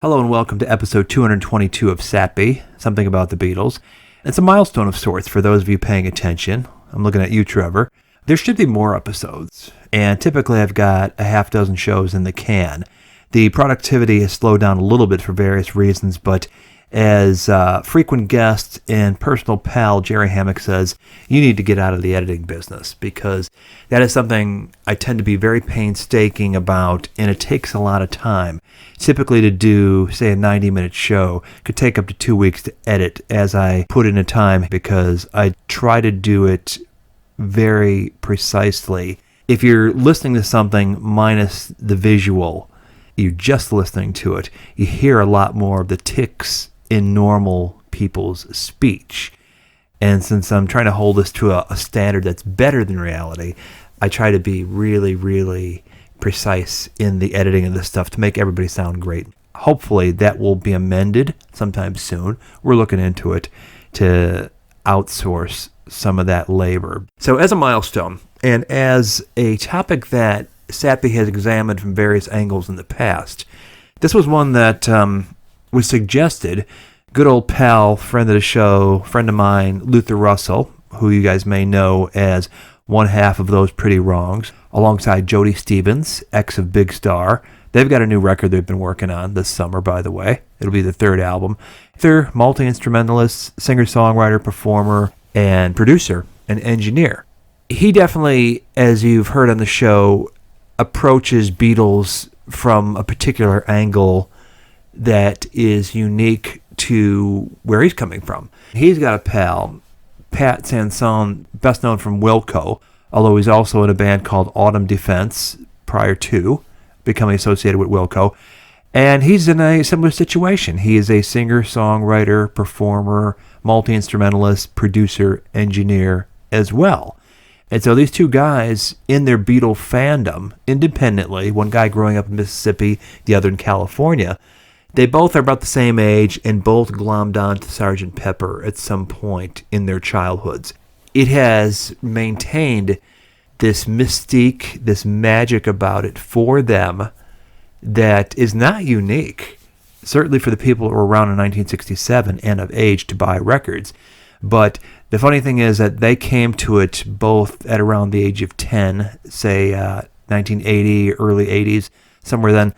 Hello and welcome to episode 222 of SATB, Something About the Beatles. It's a milestone of sorts for those of you paying attention. I'm looking at you, Trevor. There should be more episodes, and typically I've got a half dozen shows in the can. The productivity has slowed down a little bit for various reasons, but as frequent guest and personal pal Jerry Hammock says, you need to get out of the editing business because that is something I tend to be very painstaking about, and it takes a lot of time. Typically to do, say, a 90-minute show could take up to 2 weeks to edit as I put in a time because I try to do it very precisely. If you're listening to something minus the visual, you're just listening to it, you hear a lot more of the tics in normal people's speech. And since I'm trying to hold this to a standard that's better than reality, I try to be really, really precise in the editing of this stuff to make everybody sound great. Hopefully that will be amended sometime soon. We're looking into it to outsource some of that labor. So as a milestone, and as a topic that SATB has examined from various angles in the past, this was one that was suggested. Good old pal, friend of the show, friend of mine, Luther Russell, who you guys may know as one half of Those Pretty Wrongs, alongside Jody Stevens, ex of Big Star. They've got a new record they've been working on this summer, by the way. It'll be the third album. They're multi-instrumentalist, singer-songwriter, performer, and producer and engineer. He definitely, as you've heard on the show, approaches Beatles from a particular angle that is unique to where he's coming from. He's got a pal, Pat Sansone, best known from Wilco, although he's also in a band called Autumn Defense prior to becoming associated with Wilco. And he's in a similar situation. He is a singer, songwriter, performer, multi-instrumentalist, producer, engineer as well. And so these two guys in their Beatle fandom, independently, one guy growing up in Mississippi, the other in California, they both are about the same age and both glommed on to Sgt. Pepper at some point in their childhoods. It has maintained this mystique, this magic about it for them that is not unique, certainly for the people who were around in 1967 and of age to buy records. But the funny thing is that they came to it both at around the age of 10, say 1980, early 80s, somewhere then,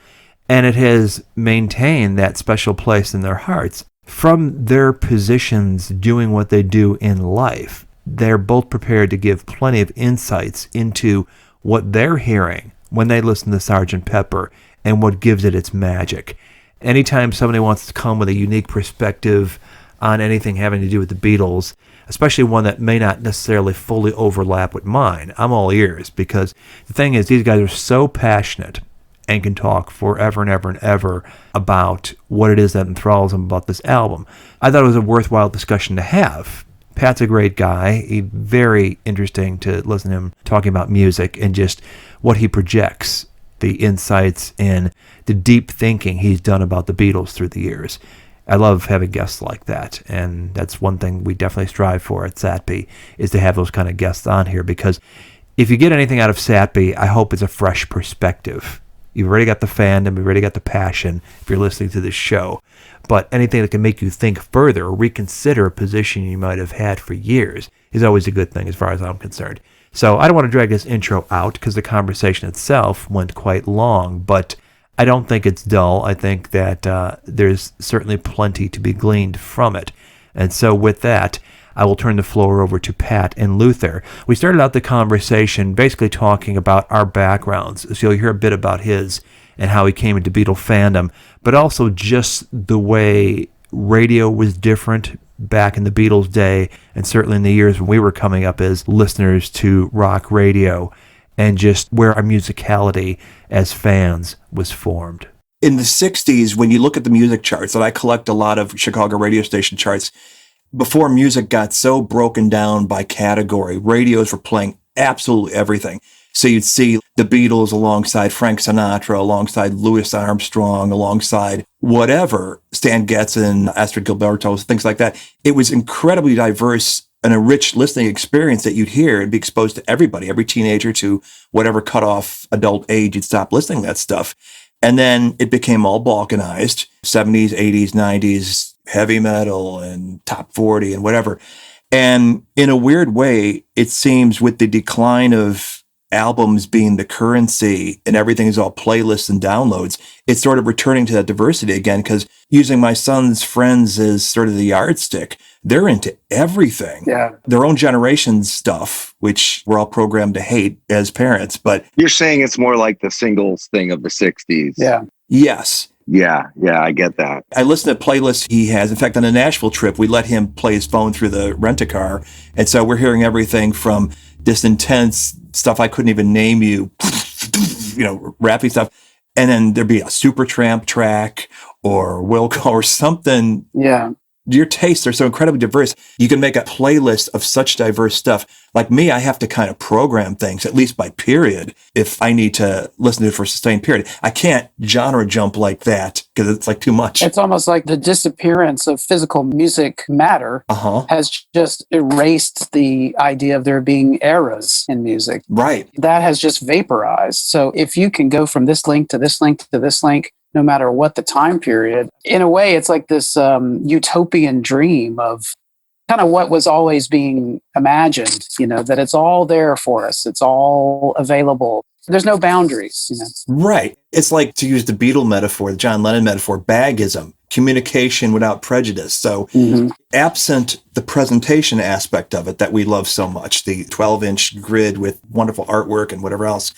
and it has maintained that special place in their hearts. From their positions doing what they do in life, they're both prepared to give plenty of insights into what they're hearing when they listen to Sgt. Pepper and what gives it its magic. Anytime somebody wants to come with a unique perspective on anything having to do with the Beatles, especially one that may not necessarily fully overlap with mine, I'm all ears, because the thing is, these guys are so passionate and can talk forever and ever and ever about what it is that enthralls them about this album. I thought it was a worthwhile discussion to have. Pat's a great guy. Very interesting to listen to him talking about music and just what he projects, the insights and the deep thinking he's done about the Beatles through the years. I love having guests like that, and that's one thing we definitely strive for at SATB, is to have those kind of guests on here, because if you get anything out of SATB, I hope it's a fresh perspective. You've already got the fandom, you've already got the passion if you're listening to this show. But anything that can make you think further or reconsider a position you might have had for years is always a good thing as far as I'm concerned. So I don't want to drag this intro out because the conversation itself went quite long, but I don't think it's dull. I think that there's certainly plenty to be gleaned from it. And so with that, I will turn the floor over to Pat and Luther. We started out the conversation basically talking about our backgrounds. So you'll hear a bit about his and how he came into Beatle fandom, but also just the way radio was different back in the Beatles' day, and certainly in the years when we were coming up as listeners to rock radio, and just where our musicality as fans was formed. In the 60s, when you look at the music charts, and I collect a lot of Chicago radio station charts, before music got so broken down by category, radios were playing absolutely everything. So you'd see the Beatles alongside Frank Sinatra, alongside Louis Armstrong, alongside whatever, Stan Getz and Astrid Gilberto, things like that. It was incredibly diverse and a rich listening experience that you'd hear and be exposed to everybody, every teenager to whatever cutoff adult age you'd stop listening to that stuff. And then it became all balkanized. 70s, 80s, 90s, heavy metal and top 40 and whatever. And in a weird way, it seems with the decline of albums being the currency and everything is all playlists and downloads, it's sort of returning to that diversity again, because using my son's friends as sort of the yardstick, they're into everything. Yeah. Their own generation's stuff, which we're all programmed to hate as parents. But you're saying it's more like the singles thing of the 60s. Yeah. Yes. Yeah, I get that. I listen to playlists he has. In fact, on a Nashville trip, we let him play his phone through the rent-a-car. And so we're hearing everything from this intense stuff I couldn't even name you, rappy stuff. And then there'd be a Supertramp track or Wilco or something. Yeah. Your tastes are so incredibly diverse. You can make a playlist of such diverse stuff. Like me, I have to kind of program things, at least by period, if I need to listen to it for a sustained period. I can't genre jump like that because it's like too much. It's almost like the disappearance of physical music matter has just erased the idea of there being eras in music. Right. That has just vaporized. So if you can go from this link to this link to this link, no matter what the time period, in a way, it's like this utopian dream of kind of what was always being imagined, that it's all there for us. It's all available. There's no boundaries, Right. It's like, to use the Beatle metaphor, the John Lennon metaphor, bagism, communication without prejudice. So absent the presentation aspect of it that we love so much, the 12-inch grid with wonderful artwork and whatever else,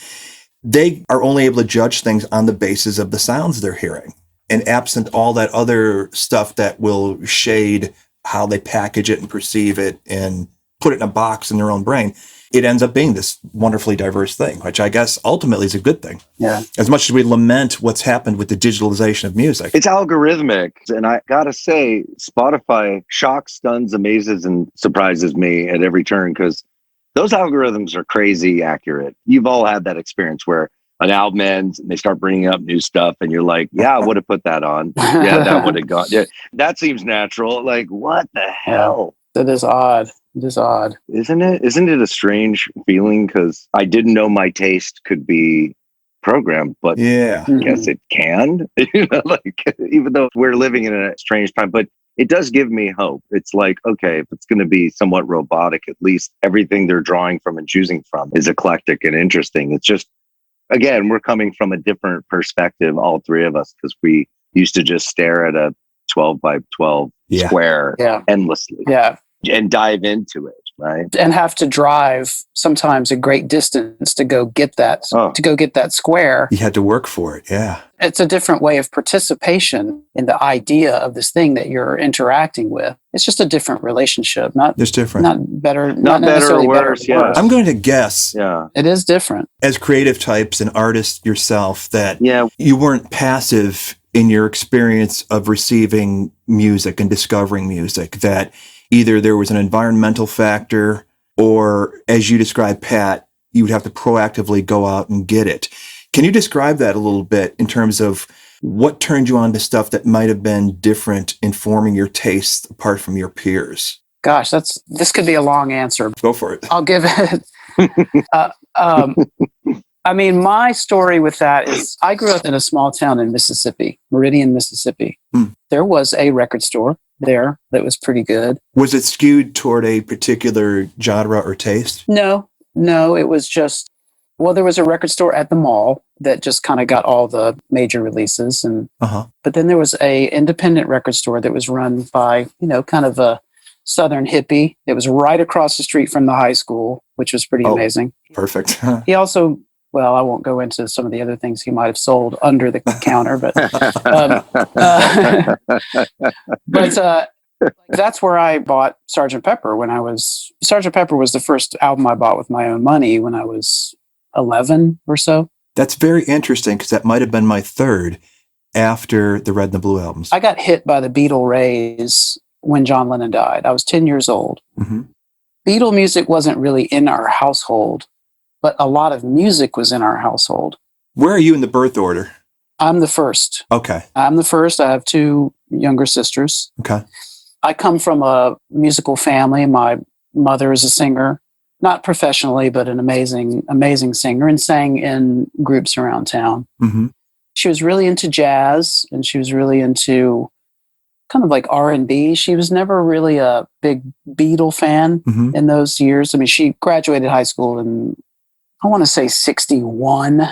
they are only able to judge things on the basis of the sounds they're hearing. And absent all that other stuff that will shade how they package it and perceive it and put it in a box in their own brain, it ends up being this wonderfully diverse thing, which I guess ultimately is a good thing. Yeah. As much as we lament what's happened with the digitalization of music. It's algorithmic. And I gotta say, Spotify shocks, stuns, amazes, and surprises me at every turn, because those algorithms are crazy accurate. You've all had that experience where an album ends and they start bringing up new stuff and you're like, yeah, I would have put that on. Yeah, that would have gone. Yeah, that seems natural. Like, what the hell? That is odd. It is odd. Isn't it? Isn't it a strange feeling? Because I didn't know my taste could be programmed, but yeah, I guess it can. Even though we're living in a strange time, but it does give me hope. It's like, okay, if it's going to be somewhat robotic, at least everything they're drawing from and choosing from is eclectic and interesting. It's just, again, we're coming from a different perspective, all three of us, because we used to just stare at a 12 by 12 square endlessly and dive into it, right? And have to drive sometimes a great distance to go get that, square. You had to work for it, yeah. It's a different way of participation in the idea of this thing that you're interacting with. It's just a different relationship, It's different. Not better, not better or worse. Yeah. I'm going to guess, it is different. As creative types and artists yourself, that you weren't passive in your experience of receiving music and discovering music, that either there was an environmental factor or, as you described, Pat, you would have to proactively go out and get it. Can you describe that a little bit in terms of what turned you on to stuff that might have been different in forming your tastes apart from your peers? Gosh, this could be a long answer. Go for it. I'll give it. I mean, my story with that is I grew up in a small town in Mississippi, Meridian, Mississippi. There was a record store there that was pretty good. Was it skewed toward a particular genre or taste? No, it was just, there was a record store at the mall that just kind of got all the major releases. And but then there was a independent record store that was run by, kind of a Southern hippie. It was right across the street from the high school, which was pretty amazing. Perfect. He also, I won't go into some of the other things he might have sold under the counter, but that's where I bought Sgt. Pepper Sgt. Pepper was the first album I bought with my own money when I was 11 or so. That's very interesting, because that might have been my third after the Red and the Blue albums. I got hit by the Beatle rays when John Lennon died. I was 10 years old. Beatle music wasn't really in our household, but a lot of music was in our household. Where are you in the birth order? I'm the first. Okay. I'm the first. I have two younger sisters. Okay. I come from a musical family. My mother is a singer, not professionally, but an amazing singer, and sang in groups around town. she was really into jazz, and she was really into kind of like R&B. She was never really a big Beatle fan in those years. I mean, she graduated high school in, I want to say 61,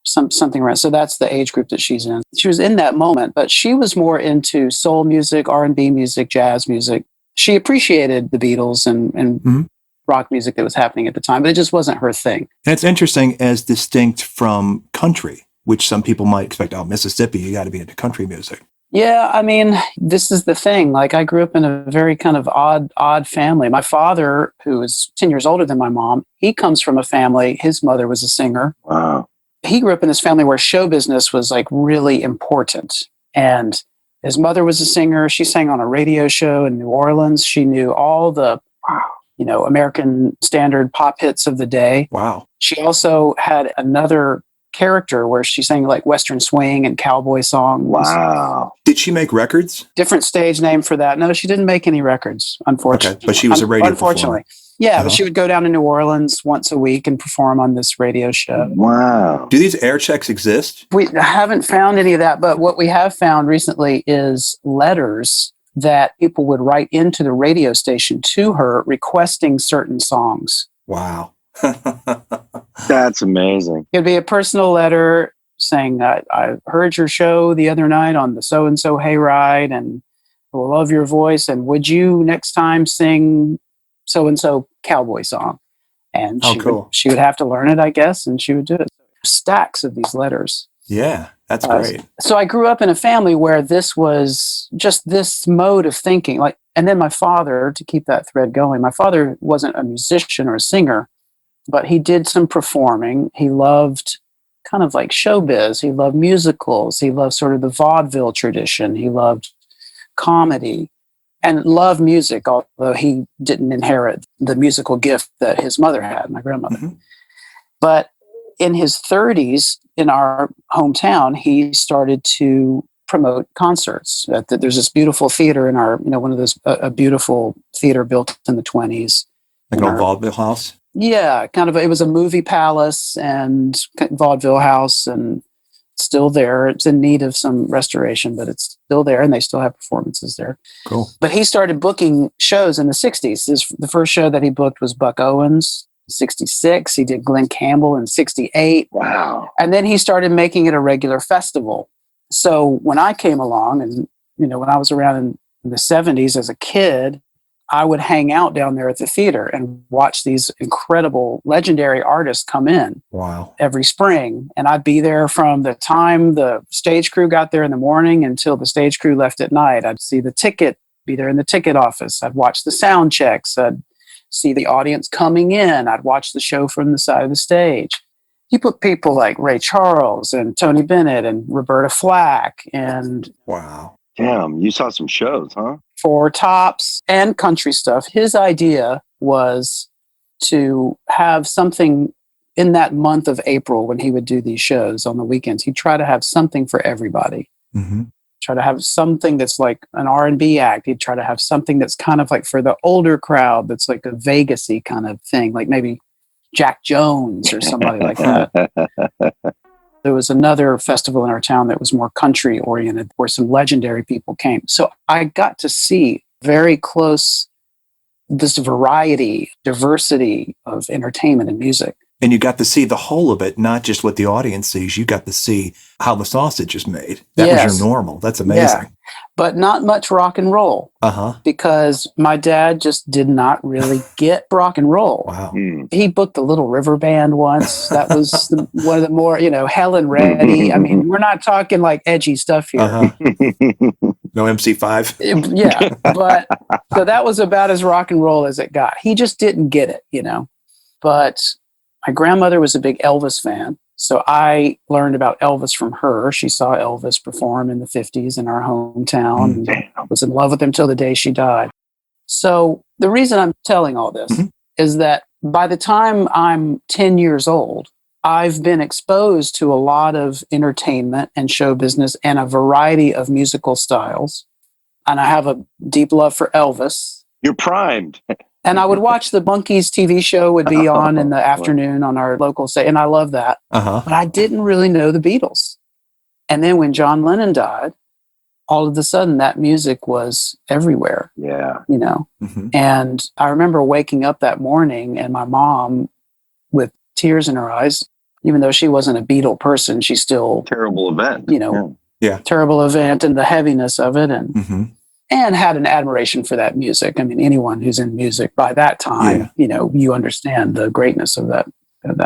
something around. So that's the age group that she's in. She was in that moment, but she was more into soul music, R&B music, jazz music. She appreciated the Beatles and rock music that was happening at the time, but it just wasn't her thing. And it's interesting as distinct from country, which some people might expect, oh, Mississippi, you got to be into country music. Yeah, I mean, this is the thing. Like, I grew up in a very kind of odd family. My father, who is 10 years older than my mom, he comes from a family. His mother was a singer. Wow. He grew up in this family where show business was like really important. And his mother was a singer. She sang on a radio show in New Orleans. She knew all the, American standard pop hits of the day. Wow. She also had another character where she sang like Western swing and cowboy songs. Wow. Did she make records? Different stage name for that. No, she didn't make any records, unfortunately. Okay, but she was a radio unfortunately. performer. Yeah, but she would go down to New Orleans once a week and perform on this radio show. Wow. Do these air checks exist? We haven't found any of that, but what we have found recently is letters that people would write into the radio station to her requesting certain songs. Wow. That's amazing. It'd be a personal letter saying, I heard your show the other night on the so-and-so hayride, and I love your voice, and would you next time sing so-and-so cowboy song? And she would have to learn it, I guess, and she would do it. Stacks of these letters. Yeah, that's great. So I grew up in a family where this was just this mode of thinking. And then my father, to keep that thread going, my father wasn't a musician or a singer, but he did some performing. He loved kind of like showbiz. He loved musicals. He loved sort of the vaudeville tradition. He loved comedy and loved music, although he didn't inherit the musical gift that his mother had, my grandmother. But in his 30s, in our hometown, he started to promote concerts. There's this beautiful theater in our, one of those, a beautiful theater built in the 20s. Like an old vaudeville house? Yeah, kind of. It was a movie palace and vaudeville house, and still there. It's in need of some restoration, but it's still there, and they still have performances there. Cool. But he started booking shows in the 60s. The first show that he booked was Buck Owens, 66. He did Glenn Campbell in 68. Wow. And then he started making it a regular festival. So when I came along, and when I was around in the 70s as a kid, I would hang out down there at the theater and watch these incredible, legendary artists come in. Wow. Every spring. And I'd be there from the time the stage crew got there in the morning until the stage crew left at night. I'd see the ticket, be there in the ticket office. I'd watch the sound checks. I'd see the audience coming in. I'd watch the show from the side of the stage. You put people like Ray Charles and Tony Bennett and Roberta Flack and... Wow. Damn, you saw some shows, huh? Four Tops and country stuff. His idea was to have something in that month of April when he would do these shows on the weekends. He'd try to have something for everybody. Try to have something that's like an R&B act. He'd try to have something that's kind of like for the older crowd, that's like a Vegas-y kind of thing, like maybe Jack Jones or somebody like that. There was another festival in our town that was more country oriented where some legendary people came. So I got to see very close this variety, diversity of entertainment and music. And you got to see the whole of it, not just what the audience sees. You got to see how the sausage is made. That was your normal. That's amazing. Yeah. But not much rock and roll. Because my dad just did not really get rock and roll. Wow. He booked the Little River Band once. That was one of the more, Helen Reddy. I mean, we're not talking like edgy stuff here. No MC5. Yeah. But so that was about as rock and roll as it got. He just didn't get it, But my grandmother was a big Elvis fan. So I learned about Elvis from her. She saw Elvis perform in the 50s in our hometown. And was in love with him till the day she died. So the reason I'm telling all this is that by the time I'm 10 years old, I've been exposed to a lot of entertainment and show business and a variety of musical styles. And I have a deep love for Elvis. You're primed. And I would watch the Monkees TV show would be on in the afternoon on our local station. And I love that. But I didn't really know the Beatles. And then when John Lennon died, all of a sudden that music was everywhere. Yeah. You know? Mm-hmm. And I remember waking up that morning and my mom with tears in her eyes, even though she wasn't a Beatle person, she still, Terrible event. you know, Yeah. terrible event and the heaviness of it. And, Mm-hmm. and had an admiration for that music. I mean, anyone who's in music by that time, Yeah. you know, you understand the greatness of that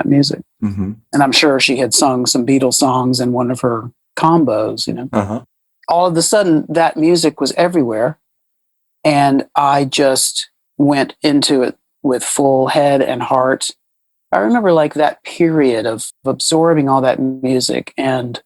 music. Mm-hmm. And I'm sure she had sung some Beatles songs in one of her combos, you know. Uh-huh. All of a sudden, that music was everywhere. And I just went into it with full head and heart. I remember like that period of absorbing all that music and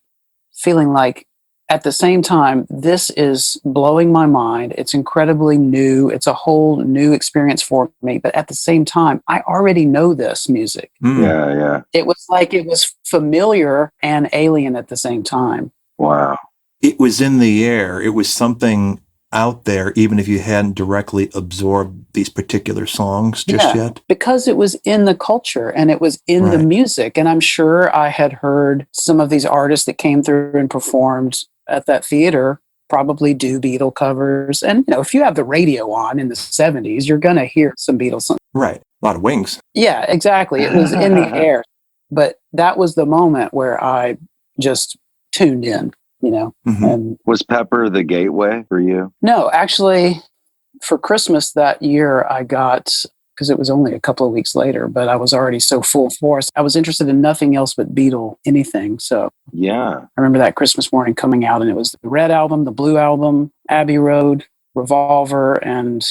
feeling like at the same time, this is blowing my mind. It's incredibly new. It's a whole new experience for me. But at the same time, I already know this music. Mm. Yeah, yeah. It was like it was familiar and alien at the same time. Wow. It was in the air. It was something out there, even if you hadn't directly absorbed these particular songs just yet. Because it was in the culture and it was in the music. And I'm sure I had heard some of these artists that came through and performed at that theater probably do Beatle covers. And, you know, if you have the radio on in the 70s, you're going to hear some Beatles songs. Right. A lot of Wings. Yeah, exactly. It was in the air. But that was the moment where I just tuned in, you know. Mm-hmm. And Was Pepper the gateway for you? no, actually, for Christmas that year, I got, because it was only a couple of weeks later, but I was already so full force. I was interested in nothing else but Beatle anything. So Yeah. I remember that Christmas morning coming out, and it was the Red Album, the Blue Album, Abbey Road, Revolver, and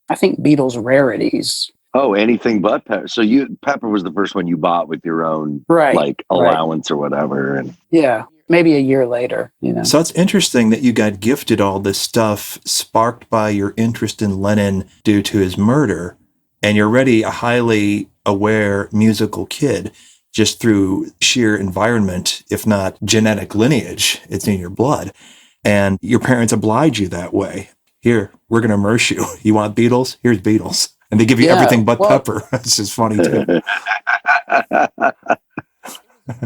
I think Beatles Rarities. Oh, anything but Pepper. So Pepper was the first one you bought with your own like allowance or whatever. And yeah, maybe a year later, you know. So it's interesting that you got gifted all this stuff sparked by your interest in Lennon due to his murder. And you're already a highly aware musical kid just through sheer environment, if not genetic lineage. It's in your blood. And your parents oblige you that way. Here, we're going to immerse you. You want Beatles? Here's Beatles. And they give you everything but Pepper. It's just funny, too.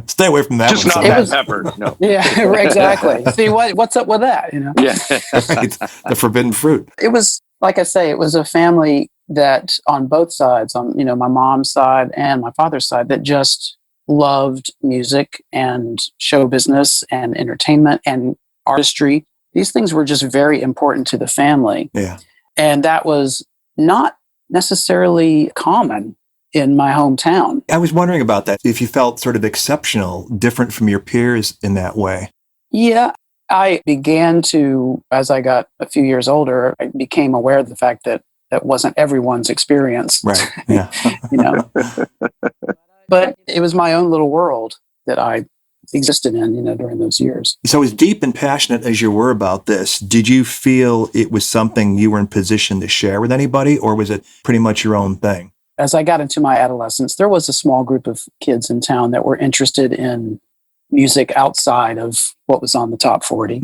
Stay away from that just one. Just not Pepper. No. Yeah, exactly. See, what's up with that, you know? Yeah. The forbidden fruit. It was, like I say, it was a family that on both sides, on, you know, my mom's side and my father's side, that just loved music and show business and entertainment and artistry. These things were just very important to the family. Yeah. And that was not necessarily common in my hometown. I was wondering about that. If you felt sort of exceptional, different from your peers in that way. Yeah. I began to, as I got a few years older, I became aware of the fact that that wasn't everyone's experience. Right. Yeah. You know, but it was my own little world that I existed in, you know, during those years. So as deep and passionate as you were about this, did you feel it was something you were in position to share with anybody, or was it pretty much your own thing? As I got into my adolescence, there was a small group of kids in town that were interested in music outside of what was on the top 40.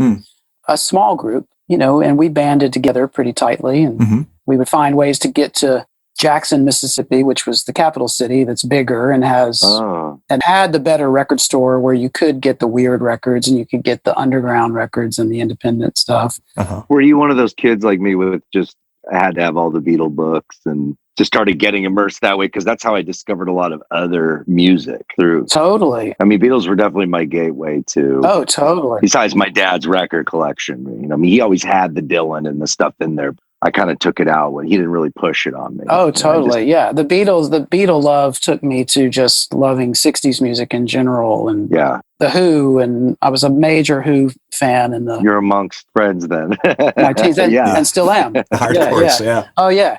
A small group, you know, and we banded together pretty tightly, and we would find ways to get to Jackson, Mississippi, which was the capital city that's bigger and has and had the better record store where you could get the weird records and you could get the underground records and the independent stuff. Were you one of those kids like me with just had to have all the Beatle books and just started getting immersed that way? Because that's how I discovered a lot of other music through. Totally. I mean, Beatles were definitely my gateway to. Oh, totally. Besides my dad's record collection, you know, I mean, he always had the Dylan and the stuff in there. I kind of took it out when he didn't really push it on me. Oh, totally. Yeah. The Beatle love took me to just loving 60s music in general, and the Who. And I was a major Who fan in the. You're amongst friends then. My teens, and still am. Hardcore, yeah. Oh, yeah.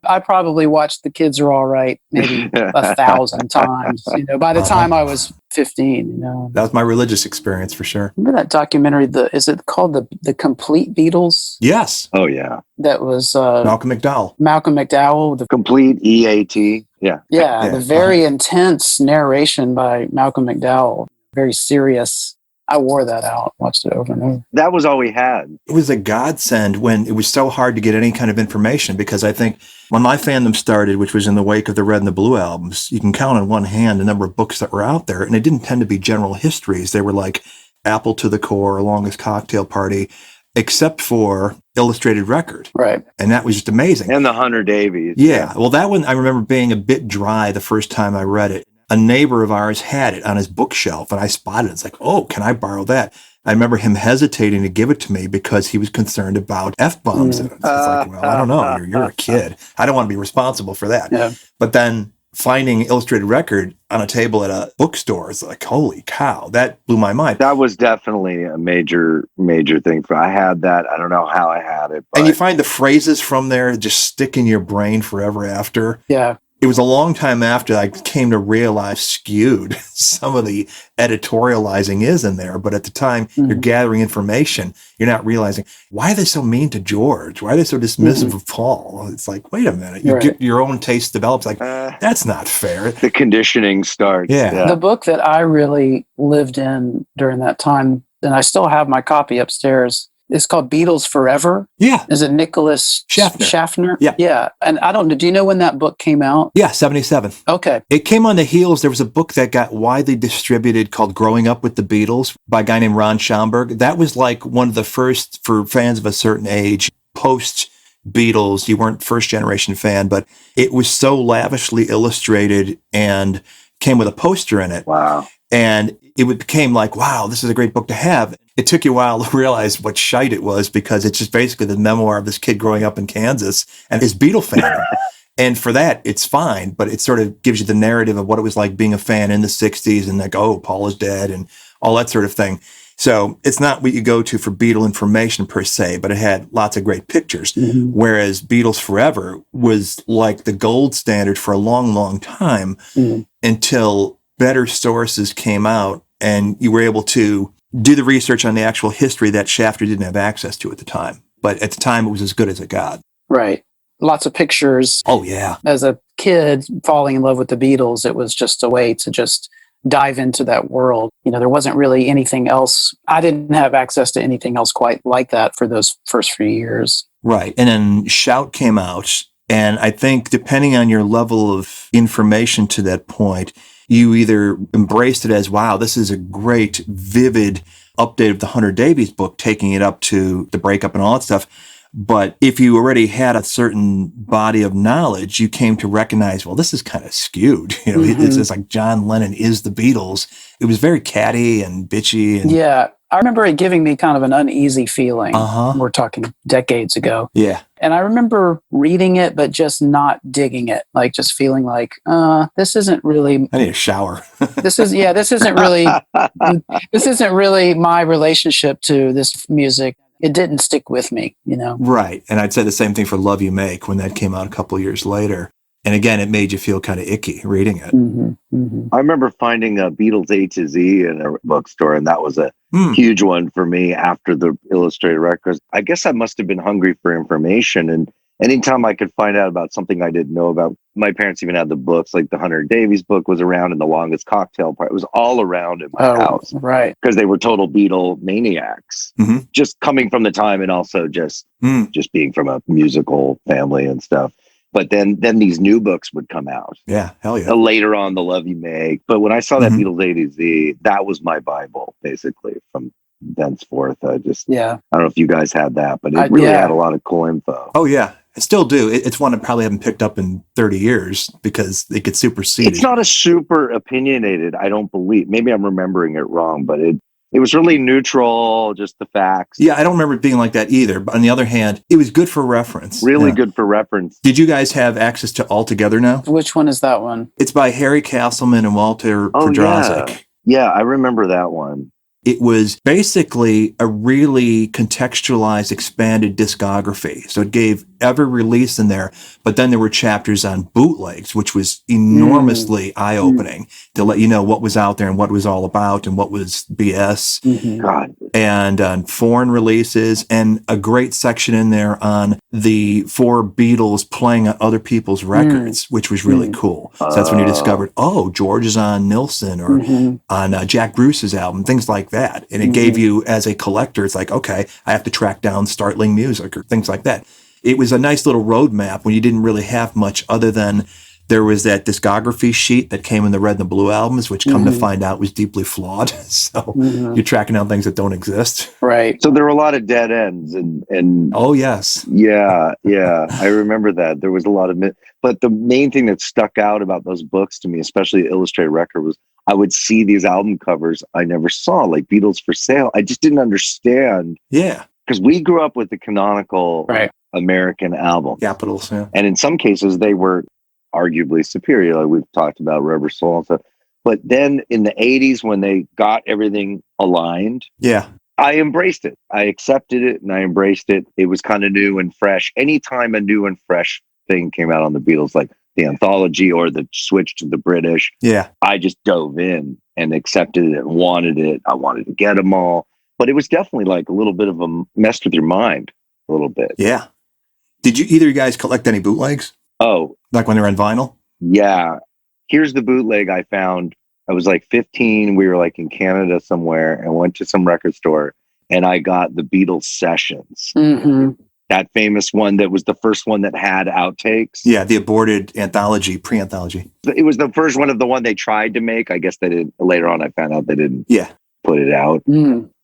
I probably watched The Kids Are All Right maybe 1,000 times, you know, by the time I was 15, you know. That was my religious experience for sure. Remember that documentary, is it called the Complete Beatles? Yes. Oh, yeah. That was Malcolm McDowell. Malcolm McDowell. The Complete EAT. Yeah. Yeah, the very intense narration by Malcolm McDowell. Very serious. I wore that out, watched it over and over. That was all we had. It was a godsend when it was so hard to get any kind of information, because I think when my fandom started, which was in the wake of the Red and the Blue albums, you can count on one hand the number of books that were out there, and it didn't tend to be general histories. They were like Apple to the Core, Longest Cocktail Party, except for Illustrated Record. Right. And that was just amazing. And the Hunter Davies. Yeah. Well, that one I remember being a bit dry the first time I read it. A neighbor of ours had it on his bookshelf, and I spotted it. It's like, oh, can I borrow that? I remember him hesitating to give it to me because he was concerned about F-bombs. It's like, well, I don't know. You're a kid. I don't want to be responsible for that. Yeah. But then finding Illustrated Record on a table at a bookstore, it's like, holy cow, that blew my mind. That was definitely a major thing. I had that. I don't know how I had it. But And you find the phrases from there just stick in your brain forever after. Yeah. It was a long time after I came to realize skewed some of the editorializing is in there. But at the time, you're gathering information. You're not realizing, why are they so mean to George? Why are they so dismissive of Paul? It's like, wait a minute. You get your own taste develops. Like, that's not fair. The conditioning starts. Yeah. The book that I really lived in during that time, and I still have my copy upstairs, it's called Beatles Forever. Yeah. Is it Nicholas Schaffner? Yeah. Yeah. And I don't know, do you know when that book came out? Yeah, 77. Okay. It came on the heels. There was a book that got widely distributed called Growing Up with the Beatles by a guy named Ron Schomburg. That was like one of the first, for fans of a certain age, post Beatles. You weren't first generation fan, but it was so lavishly illustrated and came with a poster in it. Wow. And it became like, wow, this is a great book to have. It took you a while to realize what shite it was, because it's just basically the memoir of this kid growing up in Kansas and his Beatle fan. And for that, it's fine, but it sort of gives you the narrative of what it was like being a fan in the 60s and like, oh, Paul is dead and all that sort of thing. So it's not what you go to for Beatle information per se, but it had lots of great pictures. Whereas Beatles Forever was like the gold standard for a long, long time until better sources came out and you were able to do the research on the actual history that Shafter didn't have access to at the time. But at the time, it was as good as it got. Right. Lots of pictures. Oh, yeah. As a kid falling in love with the Beatles, it was just a way to just dive into that world. You know, there wasn't really anything else. I didn't have access to anything else quite like that for those first few years. Right. And then Shout came out. And I think depending on your level of information to that point, you either embraced it as, wow, this is a great, vivid update of the Hunter Davies book, taking it up to the breakup and all that stuff. But if you already had a certain body of knowledge, you came to recognize, well, this is kind of skewed. You know, it's just like John Lennon is the Beatles. It was very catty and bitchy. And yeah. I remember it giving me kind of an uneasy feeling. We're talking decades ago. Yeah. And I remember reading it, but just not digging it. Like just feeling like, this isn't really. I need a shower. This isn't really my relationship to this music. It didn't stick with me, you know? Right. And I'd say the same thing for Love You Make when that came out a couple of years later. And again, it made you feel kind of icky reading it. I remember finding a Beatles A to Z in a bookstore, and that was a huge one for me after the Illustrated Records. I guess I must have been hungry for information, and anytime I could find out about something I didn't know about, my parents even had the books, like the Hunter Davies book was around, and the Longest Cocktail Party. It was all around in my house. Right. Because they were total Beatle maniacs, just coming from the time and also just being from a musical family and stuff. But then these new books would come out. Yeah, hell yeah. Later on, The Love You Make. But when I saw that Beatles A to Z, that was my Bible, basically, from thenceforth. I don't know if you guys had that, but it really had a lot of cool info. Oh, yeah. I still do. It's one I probably haven't picked up in 30 years because it gets superseded. It's not a super opinionated, I don't believe. Maybe I'm remembering it wrong, but it was really neutral, just the facts. Yeah, I don't remember it being like that either. But on the other hand, it was good for reference. Really good for reference. Did you guys have access to All Together Now? Which one is that one? It's by Harry Castleman and Walter Podrazik. Yeah, I remember that one. It was basically a really contextualized, expanded discography. So it gave every release in there, but then there were chapters on bootlegs, which was enormously eye-opening to let you know what was out there and what it was all about and what was BS. God. And on foreign releases, and a great section in there on the four Beatles playing on other people's records, which was really cool. So that's when you discovered, oh, George is on Nilsson or on Jack Bruce's album, things like that. And it gave you, as a collector, it's like, okay, I have to track down Startling music or things like that. It was a nice little roadmap when you didn't really have much other than There was that discography sheet that came in the red and the blue albums, which come to find out was deeply flawed. So you're tracking down things that don't exist. Right. So there were a lot of dead ends and oh yes. Yeah. I remember that. There was a lot of but the main thing that stuck out about those books to me, especially the illustrated record, was I would see these album covers I never saw, like Beatles for Sale. I just didn't understand. Yeah. Because we grew up with the canonical American album. Capitals, yeah. And in some cases, they were arguably superior. Like we've talked about Rubber Soul and stuff. But then in the 80s, when they got everything aligned, I embraced it. I accepted it and I embraced it. It was kind of new and fresh. Anytime a new and fresh thing came out on the Beatles, like the anthology or the switch to the British, I just dove in and accepted it and wanted it. I wanted to get them all. But it was definitely like a little bit of a mess with your mind, a little bit. Yeah. Did you either of you guys collect any bootlegs? Oh. Like when they were on vinyl? Yeah. Here's the bootleg I found. I was like 15. We were like in Canada somewhere and went to some record store and I got the Beatles Sessions. That famous one that was the first one that had outtakes. Yeah, the aborted anthology, pre-anthology. It was the first one of the one they tried to make. I guess they didn't. Later on, I found out they didn't put it out.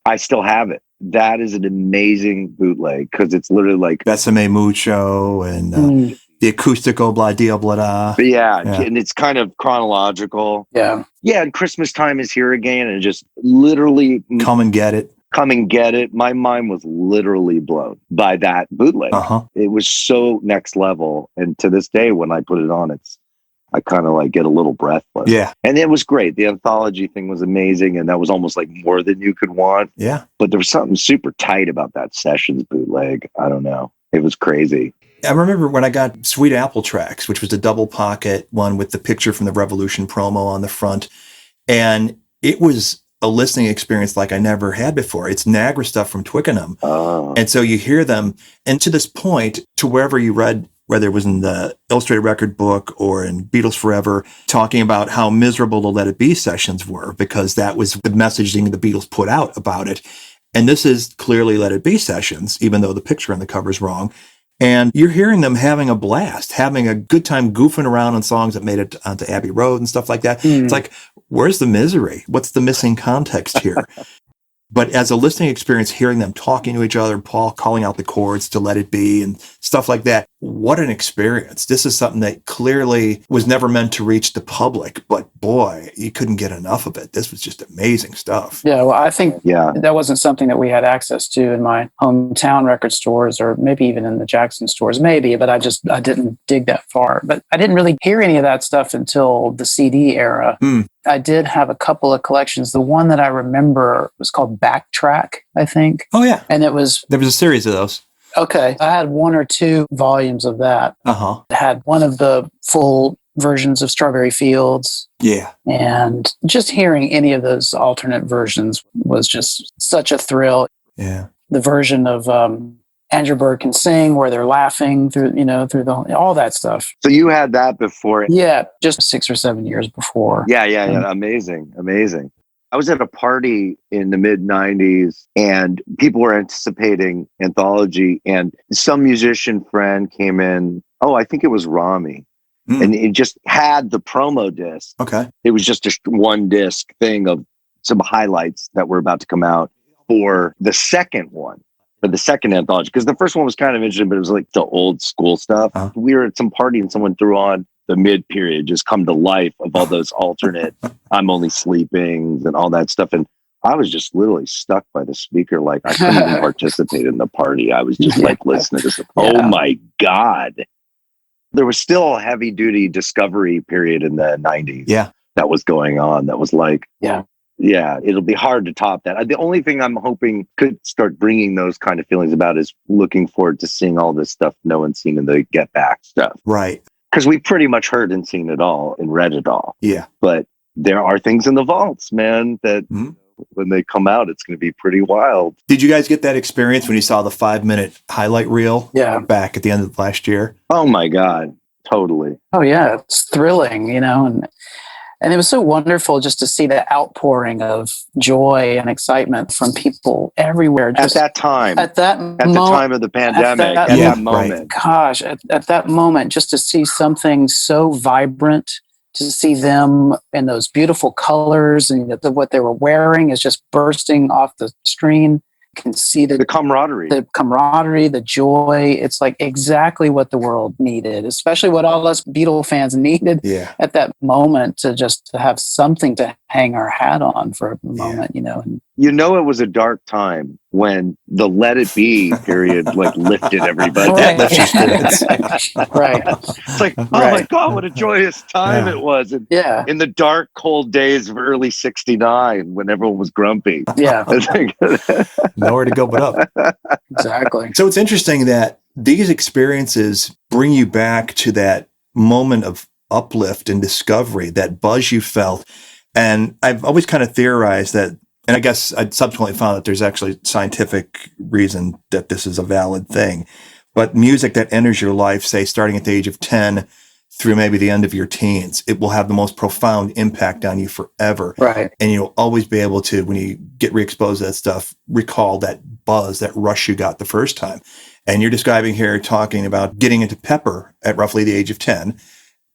I still have it. That is an amazing bootleg because it's literally like Besame Mucho and the acoustico blah dia blah da. Yeah, and it's kind of chronological. Yeah, and Christmas time is here again, and just literally come and get it. Come and get it. My mind was literally blown by that bootleg. It was so next level, and to this day, when I put it on, I kind of like get a little breathless. Yeah. And it was great. The anthology thing was amazing. And that was almost like more than you could want. Yeah. But there was something super tight about that Sessions bootleg. I don't know. It was crazy. I remember when I got Sweet Apple Tracks, which was the double pocket one with the picture from the Revolution promo on the front. And it was a listening experience like I never had before. It's Niagara stuff from Twickenham. And so you hear them. And to this point, to wherever you read, whether it was in the Illustrated Record book or in Beatles Forever, talking about how miserable the Let It Be sessions were because that was the messaging the Beatles put out about it. And this is clearly Let It Be sessions, even though the picture on the cover is wrong. And you're hearing them having a blast, having a good time goofing around on songs that made it onto Abbey Road and stuff like that. It's like, where's the misery? What's the missing context here? But as a listening experience, hearing them talking to each other, Paul calling out the chords to Let It Be and stuff like that, what an experience. This is something that clearly was never meant to reach the public, but boy, you couldn't get enough of it. This was just amazing stuff. Yeah, well, I think that wasn't something that we had access to in my hometown record stores or maybe even in the Jackson stores, maybe, but I didn't dig that far. But I didn't really hear any of that stuff until the CD era. I did have a couple of collections. The one that I remember was called Backtrack, I think. Oh, yeah. And there was a series of those. Okay. I had one or two volumes of that. I had one of the full versions of Strawberry Fields. Yeah. And just hearing any of those alternate versions was just such a thrill. Yeah. The version of Andrew Bird Can Sing, where they're laughing through all that stuff. So you had that before? Yeah, just 6 or 7 years before. Yeah. Amazing. I was at a party in the mid 90s and people were anticipating anthology and some musician friend came in. Oh, I think it was Rami. And it just had the promo disc. Okay. It was just a one disc thing of some highlights that were about to come out for the second one. For the second anthology, because the first one was kind of interesting, but it was like the old school stuff. We were at some party and someone threw on the mid period, just come to life of all those alternate I'm Only Sleeping and all that stuff. And I was just literally stuck by the speaker. Like I couldn't even participate in the party. I was just like listening to this. Oh my God. There was still a heavy duty discovery period in the 90s. Yeah. That was going on. That was like, yeah, it'll be hard to top that. The only thing I'm hoping could start bringing those kind of feelings about is looking forward to seeing all this stuff no one's seen in the Get Back stuff. Right. Because we pretty much heard and seen it all and read it all. Yeah. But there are things in the vaults, man, that when they come out, it's going to be pretty wild. Did you guys get that experience when you saw the 5-minute highlight reel back at the end of last year? Oh, my God. Totally. Oh, yeah. It's thrilling, and And it was so wonderful just to see the outpouring of joy and excitement from people everywhere. At that time. At the time of the pandemic. At that moment. Gosh, at that moment, just to see something so vibrant, to see them in those beautiful colors and what they were wearing is just bursting off the screen. Can see the camaraderie, the joy. It's like exactly what the world needed, especially what all us Beatle fans needed at that moment, to have something to hang our hat on for a moment, you know. It was a dark time when the Let It Be period lifted everybody. Right. That lifted Right. It's like, oh my God, what a joyous time it was. And in the dark, cold days of early '69 when everyone was grumpy. Yeah. Nowhere to go but up. Exactly. So it's interesting that these experiences bring you back to that moment of uplift and discovery, that buzz you felt. And I've always kind of theorized that, and I guess I subsequently found that there's actually scientific reason that this is a valid thing. But music that enters your life, say starting at the age of 10 through maybe the end of your teens, it will have the most profound impact on you forever. Right. And you'll always be able to, when you get re-exposed to that stuff, recall that buzz, that rush you got the first time. And you're describing here, talking about getting into Pepper at roughly the age of 10.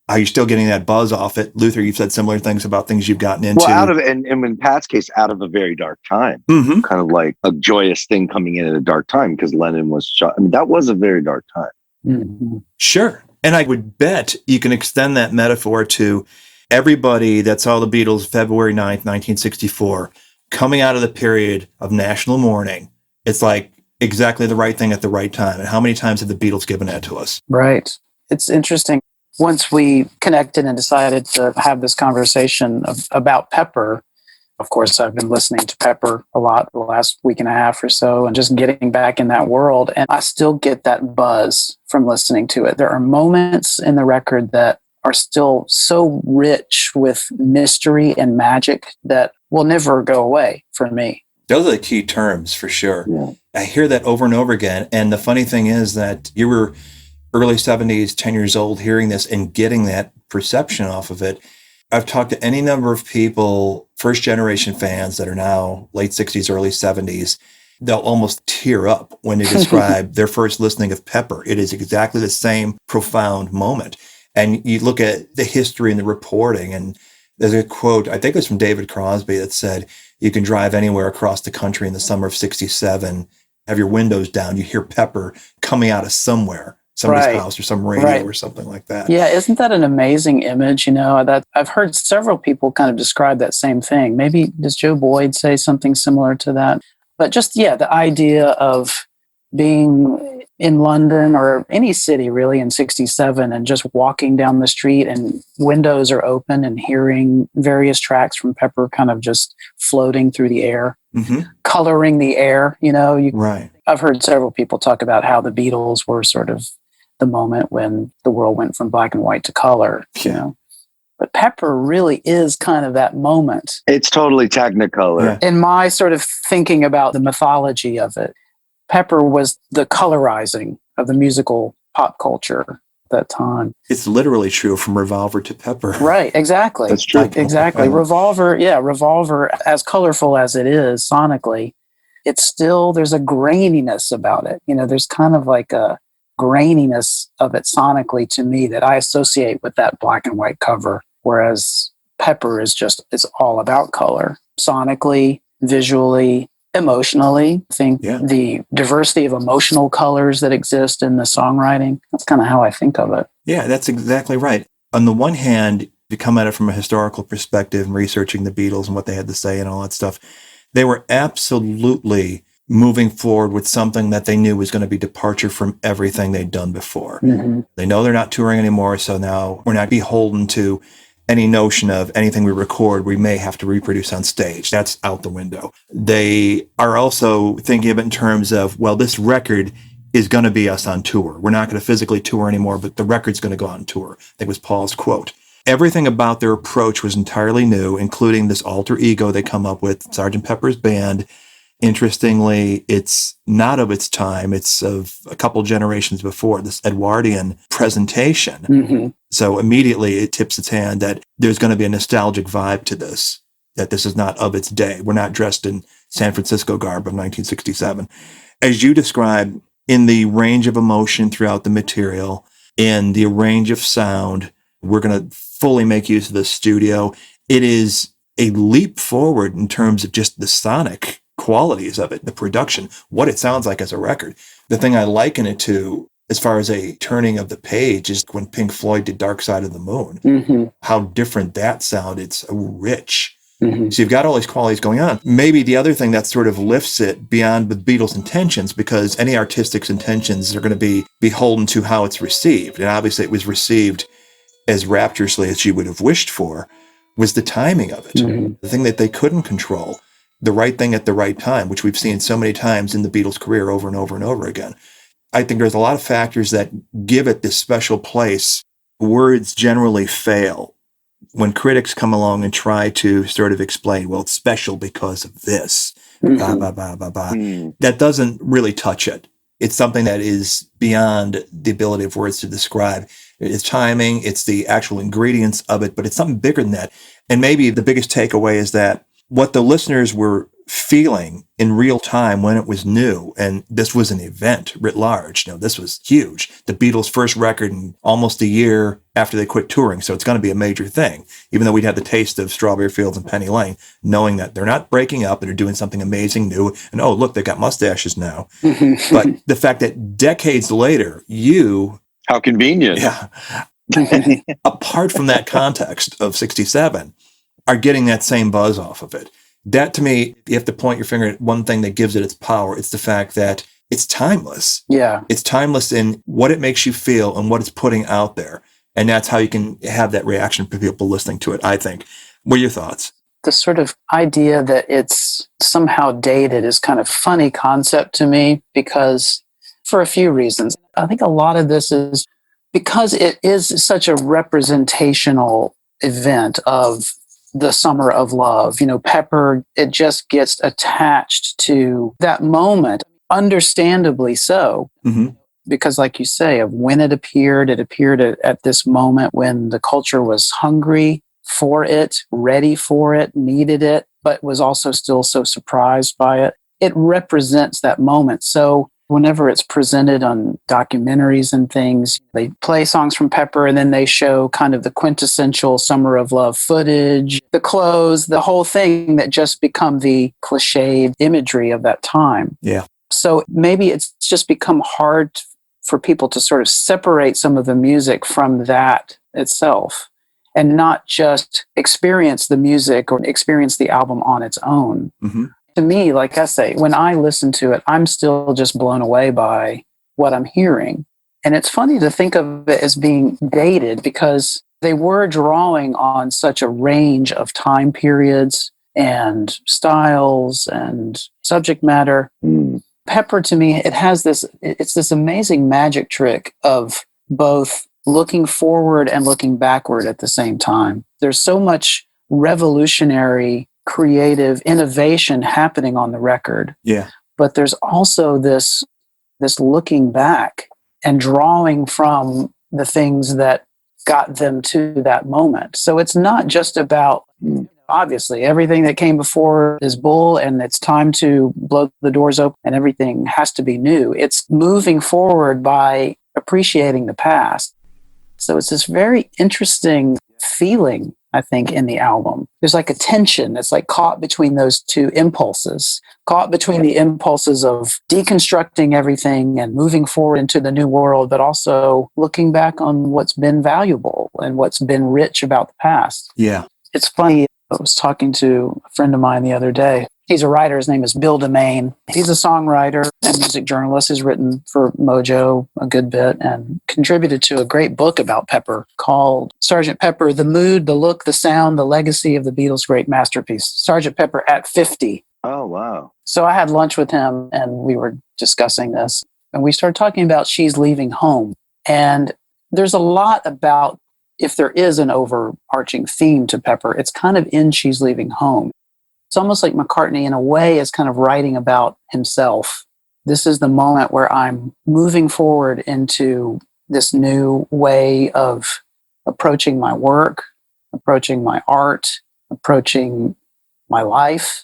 Are you still getting that buzz off it? Luther, you've said similar things about things you've gotten into. Well, and in Pat's case, out of a very dark time, kind of like a joyous thing coming in at a dark time because Lennon was shot. I mean, that was a very dark time. Mm-hmm. Sure. And I would bet you can extend that metaphor to everybody that saw the Beatles February 9th, 1964, coming out of the period of national mourning. It's like exactly the right thing at the right time. And how many times have the Beatles given that to us? Right. It's interesting. Once we connected and decided to have this conversation about Pepper, of course, I've been listening to Pepper a lot the last week and a half or so and just getting back in that world. And I still get that buzz from listening to it. There are moments in the record that are still so rich with mystery and magic that will never go away for me. Those are the key terms for sure. Yeah. I hear that over and over again. And the funny thing is that you were early 70s, 10 years old, hearing this and getting that perception off of it. I've talked to any number of people, first generation fans that are now late 60s, early 70s. They'll almost tear up when they describe their first listening of Pepper. It is exactly the same profound moment. And you look at the history and the reporting, and there's a quote, I think it was from David Crosby, that said, you can drive anywhere across the country in the summer of 67, have your windows down, you hear Pepper coming out of somebody's house or some radio or something like that. Yeah, isn't that an amazing image? That I've heard several people kind of describe that same thing. Maybe does Joe Boyd say something similar to that? But just, the idea of being in London or any city really in 67 and just walking down the street and windows are open and hearing various tracks from Pepper kind of just floating through the air, coloring the air, Right. I've heard several people talk about how the Beatles were sort of the moment when the world went from black and white to color, But Pepper really is kind of that moment. It's totally Technicolor. Yeah. In my sort of thinking about the mythology of it, Pepper was the colorizing of the musical pop culture at that time. It's literally true from Revolver to Pepper. Right, exactly. That's true. Exactly. Revolver, as colorful as it is sonically, it's still, there's a graininess about it. There's kind of like a graininess of it sonically to me that I associate with that black and white cover. Whereas Pepper is it's all about color, sonically, visually, emotionally. I think the diversity of emotional colors that exist in the songwriting, that's kind of how I think of it. Yeah, that's exactly right. On the one hand, you come at it from a historical perspective and researching the Beatles and what they had to say and all that stuff. They were absolutely moving forward with something that they knew was going to be departure from everything they'd done before. Mm-hmm. They know they're not touring anymore, so now we're not beholden to any notion of anything we record we may have to reproduce on stage. That's out the window. They are also thinking of it in terms of, well, this record is going to be us on tour. We're not going to physically tour anymore, but the record's going to go on tour. I think was Paul's quote. Everything about their approach was entirely new, including this alter ego they come up with, Sgt. Pepper's Band, Interestingly, it's not of its time. It's of a couple generations before, this Edwardian presentation. Mm-hmm. So immediately it tips its hand that there's going to be a nostalgic vibe to this, that this is not of its day. We're not dressed in San Francisco garb of 1967. As you describe, in the range of emotion throughout the material, in the range of sound, we're going to fully make use of the studio. It is a leap forward in terms of just the sonic qualities of it, the production, what it sounds like as a record. The thing I liken it to, as far as a turning of the page, is when Pink Floyd did Dark Side of the Moon. Mm-hmm. How different that sounded. It's rich. Mm-hmm. So you've got all these qualities going on. Maybe the other thing that sort of lifts it beyond the Beatles' intentions, because any artistic intentions are going to be beholden to how it's received. And obviously it was received as rapturously as you would have wished for, was the timing of it. Mm-hmm. The thing that they couldn't control. The right thing at the right time, which we've seen so many times in the Beatles' career over and over and over again. I think there's a lot of factors that give it this special place. Words generally fail when critics come along and try to sort of explain, well, it's special because of this. Mm-hmm. Blah, blah, blah, blah, blah. That doesn't really touch it. It's something that is beyond the ability of words to describe. It's timing, it's the actual ingredients of it, but it's something bigger than that. And maybe the biggest takeaway is that what the listeners were feeling in real time when it was new, and this was an event writ large. This was huge. The Beatles' first record in almost a year after they quit touring, so it's going to be a major thing. Even though we'd had the taste of Strawberry Fields and Penny Lane, knowing that they're not breaking up and they're doing something amazing new, and oh, look, they've got mustaches now. But the fact that decades later, how convenient. Yeah. Apart from that context of 67, are getting that same buzz off of it. That, to me, you have to point your finger at one thing that gives it its power. It's the fact that it's timeless. Yeah. It's timeless in what it makes you feel and what it's putting out there. And that's how you can have that reaction from people listening to it, I think. What are your thoughts? The sort of idea that it's somehow dated is kind of funny concept to me, because for a few reasons. I think a lot of this is because it is such a representational event of the summer of love. Pepper, it just gets attached to that moment, understandably so. Mm-hmm. Because like you say, of when it appeared at this moment when the culture was hungry for it, ready for it, needed it, but was also still so surprised by it. It represents that moment. So whenever it's presented on documentaries and things, they play songs from Pepper and then they show kind of the quintessential Summer of Love footage, the clothes, the whole thing that just become the cliched imagery of that time. Yeah. So maybe it's just become hard for people to sort of separate some of the music from that itself and not just experience the music or experience the album on its own. Mm-hmm. To me, like I say, when I listen to it, I'm still just blown away by what I'm hearing. And it's funny to think of it as being dated because they were drawing on such a range of time periods and styles and subject matter. Pepper, to me, it's this amazing magic trick of both looking forward and looking backward at the same time. There's so much revolutionary creative innovation happening on the record. Yeah. But there's also this looking back and drawing from the things that got them to that moment. So it's not just about, obviously, everything that came before is bull and it's time to blow the doors open and everything has to be new. It's moving forward by appreciating the past. So it's this very interesting feeling, I think, in the album. There's like a tension that's like caught between those two impulses, caught between the impulses of deconstructing everything and moving forward into the new world, but also looking back on what's been valuable and what's been rich about the past. Yeah. It's funny. I was talking to a friend of mine the other day. He's a writer. His name is Bill Demain. He's a songwriter and music journalist. He's written for Mojo a good bit and contributed to a great book about Pepper called Sgt. Pepper, The Mood, the Look, the Sound, the Legacy of the Beatles' Great Masterpiece. Sgt. Pepper at 50. Oh, wow. So I had lunch with him and we were discussing this. And we started talking about She's Leaving Home. And there's a lot about, if there is an overarching theme to Pepper, it's kind of in She's Leaving Home. It's almost like McCartney, in a way, is kind of writing about himself. This is the moment where I'm moving forward into this new way of approaching my work, approaching my art, approaching my life.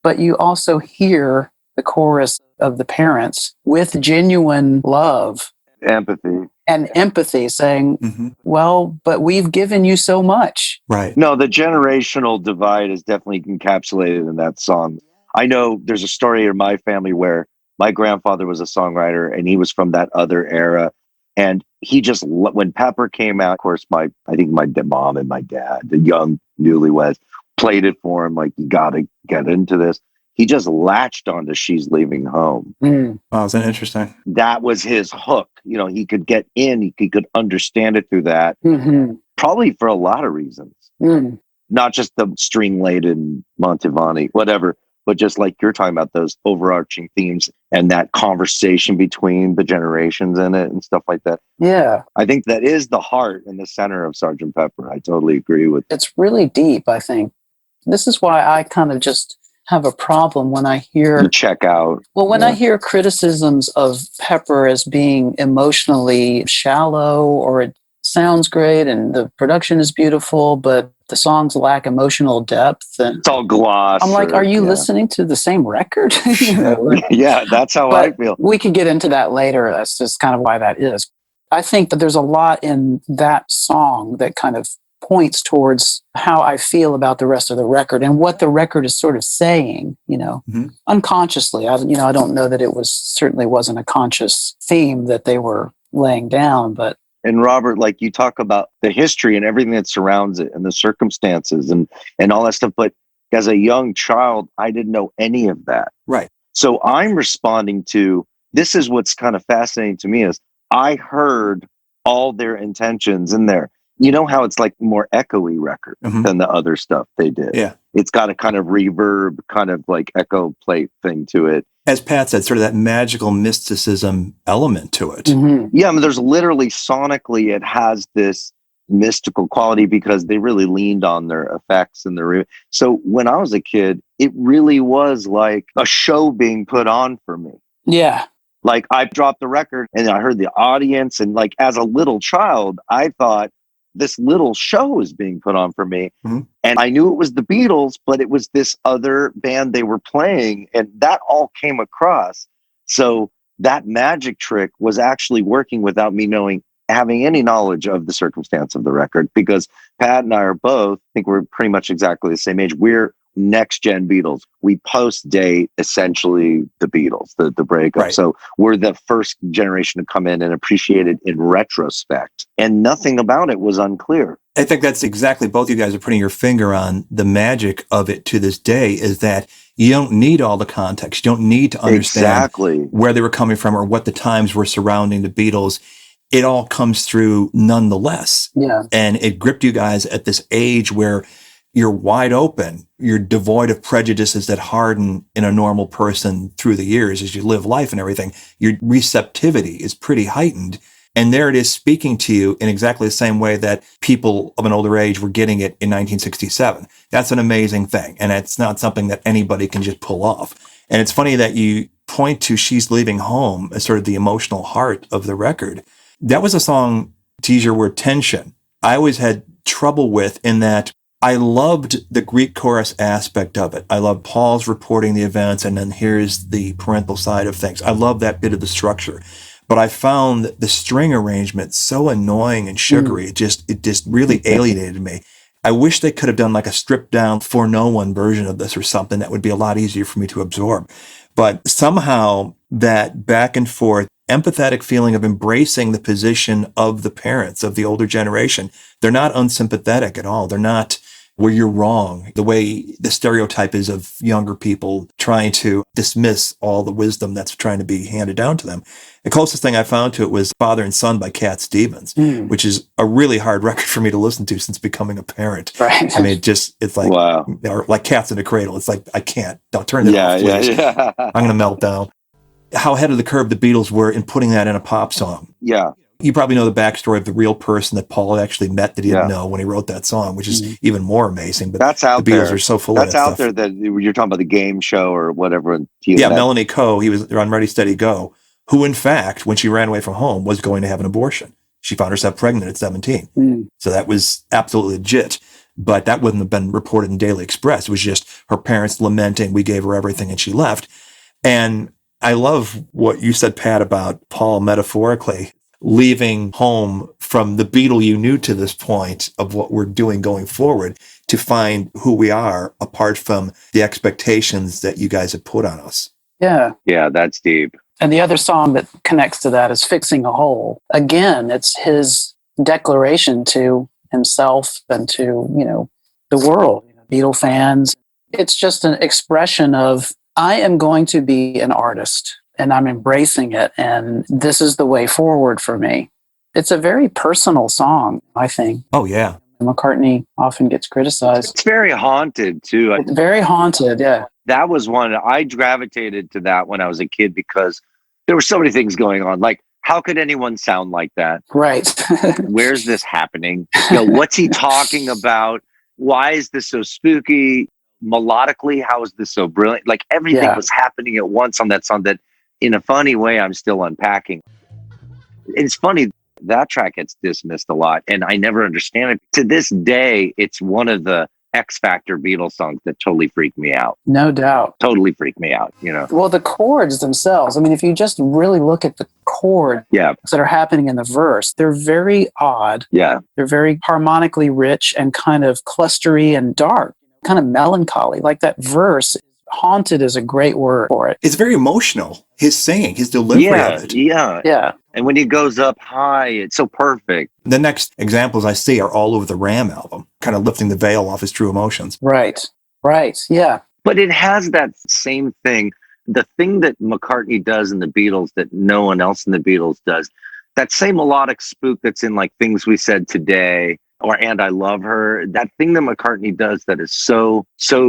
But you also hear the chorus of the parents with genuine love, empathy saying, well, but we've given you so much. Right. No, the generational divide is definitely encapsulated in that song. I know there's a story in my family where my grandfather was a songwriter and he was from that other era. And he just, when Pepper came out, of course, I think my mom and my dad, the young newlyweds, played it for him. Like, you got to get into this. He just latched onto She's Leaving Home. Oh, that's interesting. That was his hook. You know, he could get in, he could understand it through that. Probably for a lot of reasons. Not just the string laden Montivani, whatever, but just like you're talking about, those overarching themes and that conversation between the generations in it and stuff like that. Yeah. I think that is the heart and the center of Sgt. Pepper. I totally agree with it. It's really deep, I think. This is why I kind of just have a problem when I hear you check out. Well, when I hear criticisms of Pepper as being emotionally shallow, or it sounds great and the production is beautiful, but the songs lack emotional depth, and it's all gloss. I'm like, are you listening to the same record? Yeah, that's how I feel. We could get into that later. That's just kind of why that is. I think that there's a lot in that song that kind of points towards how I feel about the rest of the record and what the record is sort of saying, unconsciously. I don't know that it certainly wasn't a conscious theme that they were laying down, but. And Robert, like, you talk about the history and everything that surrounds it and the circumstances and all that stuff. But as a young child, I didn't know any of that. Right. So I'm responding to, this is what's kind of fascinating to me, is I heard all their intentions in there. You know how it's like more echoey record than the other stuff they did. Yeah. It's got a kind of reverb, kind of like echo plate thing to it. As Pat said, sort of that magical mysticism element to it. Yeah, I mean, there's literally sonically, it has this mystical quality because they really leaned on their effects and so when I was a kid, it really was like a show being put on for me. Yeah. Like, I dropped the record and I heard the audience, and like, as a little child, I thought this little show was being put on for me. And I knew it was the Beatles, but it was this other band they were playing, and that all came across. So that magic trick was actually working without me having any knowledge of the circumstance of the record, because Pat and I are both, I think we're pretty much exactly the same age. We're next gen Beatles. We post date essentially the Beatles, the breakup. Right. So we're the first generation to come in and appreciate it in retrospect. And nothing about it was unclear. I think that's exactly, both you guys are putting your finger on the magic of it to this day, is that you don't need all the context. You don't need to understand where they were coming from or what the times were surrounding the Beatles. It all comes through nonetheless. Yeah. And it gripped you guys at this age where you're wide open. You're devoid of prejudices that harden in a normal person through the years as you live life and everything. Your receptivity is pretty heightened. And there it is, speaking to you in exactly the same way that people of an older age were getting it in 1967. That's an amazing thing. And it's not something that anybody can just pull off. And it's funny that you point to She's Leaving Home as sort of the emotional heart of the record. That was a song, to use your word, tension, I always had trouble with, in that I loved the Greek chorus aspect of it. I love Paul's reporting the events, and then here's the parental side of things. I love that bit of the structure. But I found the string arrangement so annoying and sugary. It just really alienated me. I wish they could have done like a stripped down For No One version of this or something that would be a lot easier for me to absorb. But somehow that back and forth, empathetic feeling of embracing the position of the parents of the older generation, they're not unsympathetic at all. They're not, well, you're wrong, the way the stereotype is of younger people trying to dismiss all the wisdom that's trying to be handed down to them. The closest thing I found to it was Father and Son by Cat Stevens, which is a really hard record for me to listen to since becoming a parent. Right. I mean, it's like, wow. Or like Cats in a Cradle. It's like, I can't, don't turn that off, please. Yeah. I'm going to melt down. How ahead of the curve the Beatles were in putting that in a pop song. Yeah. You probably know the backstory of the real person that Paul actually met that he didn't know when he wrote that song, which is even more amazing. But that's out the Beatles there. are so full that's of that out stuff. there that you're talking about the game show or whatever. Melanie Coe, he was on Ready, Steady, Go, who in fact, when she ran away from home, was going to have an abortion. She found herself pregnant at 17. So that was absolutely legit. But that wouldn't have been reported in Daily Express. It was just her parents lamenting, we gave her everything and she left. And I love what you said, Pat, about Paul metaphorically leaving home from the Beatle you knew to this point of what we're doing going forward to find who we are apart from the expectations that you guys have put on us. Yeah. Yeah, that's deep. And the other song that connects to that is Fixing a Hole. Again, it's his declaration to himself and to, the world, Beatle fans. It's just an expression of, I am going to be an artist and I'm embracing it. And this is the way forward for me. It's a very personal song, I think. Oh, yeah. McCartney often gets criticized. It's very haunted, too. It's very haunted, yeah. That was one, I gravitated to that when I was a kid because there were so many things going on. Like, how could anyone sound like that? Right. Where's this happening? What's he talking about? Why is this so spooky? Melodically, how is this so brilliant? Like, everything was happening at once on that song that, in a funny way, I'm still unpacking. It's funny, that track gets dismissed a lot, and I never understand it. To this day, it's one of the X Factor Beatles songs that totally freaked me out. No doubt. Totally freaked me out, Well, the chords themselves, I mean, if you just really look at the chords that are happening in the verse, they're very odd. Yeah. They're very harmonically rich and kind of clustery and dark, kind of melancholy. Like that verse, haunted is a great word for it. It's very emotional. His singing, his delivery of it. Yeah. And when he goes up high, it's so perfect. The next examples I see are all over the Ram album, kind of lifting the veil off his true emotions. Right. Yeah. But it has that same thing. The thing that McCartney does in the Beatles that no one else in the Beatles does, that same melodic spook that's in like Things We Said Today or And I Love Her, that thing that McCartney does that is so